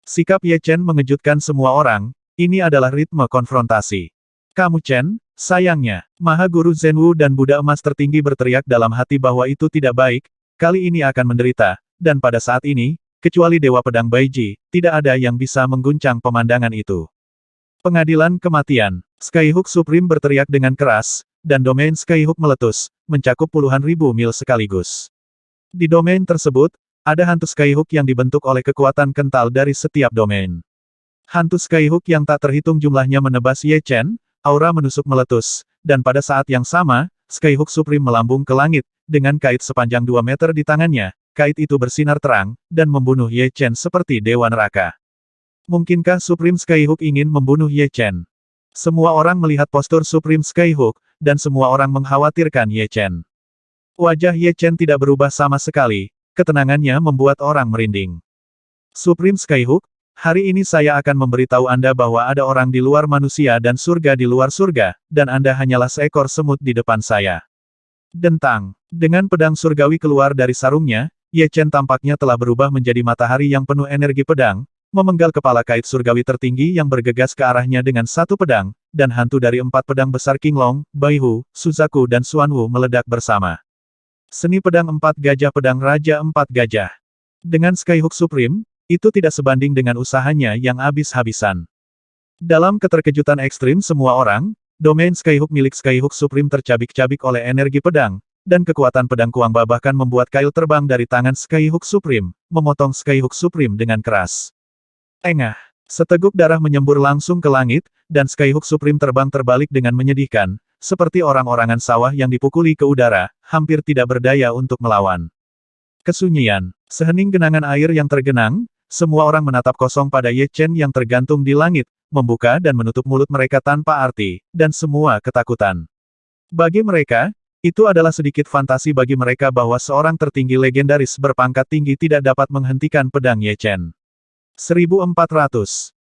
Sikap Ye Chen mengejutkan semua orang, ini adalah ritme konfrontasi. Kamu Chen, sayangnya, Maha Guru Zhenwu dan Buddha Emas tertinggi berteriak dalam hati bahwa itu tidak baik, kali ini akan menderita, dan pada saat ini, kecuali Dewa Pedang Baiji, tidak ada yang bisa mengguncang pemandangan itu. Pengadilan kematian. Skyhook Supreme berteriak dengan keras, dan domain Skyhook meletus, mencakup puluhan ribu mil sekaligus. Di domain tersebut, ada hantu Skyhook yang dibentuk oleh kekuatan kental dari setiap domain. Hantu Skyhook yang tak terhitung jumlahnya menebas Ye Chen, aura menusuk meletus, dan pada saat yang sama, Skyhook Supreme melambung ke langit, dengan kait sepanjang 2 meter di tangannya, kait itu bersinar terang, dan membunuh Ye Chen seperti dewa neraka. Mungkinkah Supreme Skyhook ingin membunuh Ye Chen? Semua orang melihat postur Supreme Skyhook, dan semua orang mengkhawatirkan Ye Chen. Wajah Ye Chen tidak berubah sama sekali, ketenangannya membuat orang merinding. Supreme Skyhook, hari ini saya akan memberitahu Anda bahwa ada orang di luar manusia dan surga di luar surga, dan Anda hanyalah seekor semut di depan saya. Dentang. Dengan pedang surgawi keluar dari sarungnya, Ye Chen tampaknya telah berubah menjadi matahari yang penuh energi pedang, memenggal kepala kait surgawi tertinggi yang bergegas ke arahnya dengan satu pedang, dan hantu dari 4 pedang besar Qinglong, Baihu, Suzaku dan Xuanwu meledak bersama. Seni pedang 4 gajah pedang Raja 4 gajah. Dengan Skyhook Supreme, itu tidak sebanding dengan usahanya yang habis-habisan. Dalam keterkejutan ekstrim semua orang, domain Skyhook milik Skyhook Supreme tercabik-cabik oleh energi pedang, dan kekuatan pedang Kuangba bahkan membuat kail terbang dari tangan Skyhook Supreme, memotong Skyhook Supreme dengan keras. Engah. Seteguk darah menyembur langsung ke langit, dan Skyhook Supreme terbang terbalik dengan menyedihkan, seperti orang-orangan sawah yang dipukuli ke udara, hampir tidak berdaya untuk melawan. Kesunyian. Sehening genangan air yang tergenang, semua orang menatap kosong pada Ye Chen yang tergantung di langit, membuka dan menutup mulut mereka tanpa arti, dan semua ketakutan. Bagi mereka, itu adalah sedikit fantasi bagi mereka bahwa seorang tertinggi legendaris berpangkat tinggi tidak dapat menghentikan pedang Ye Chen. 1400.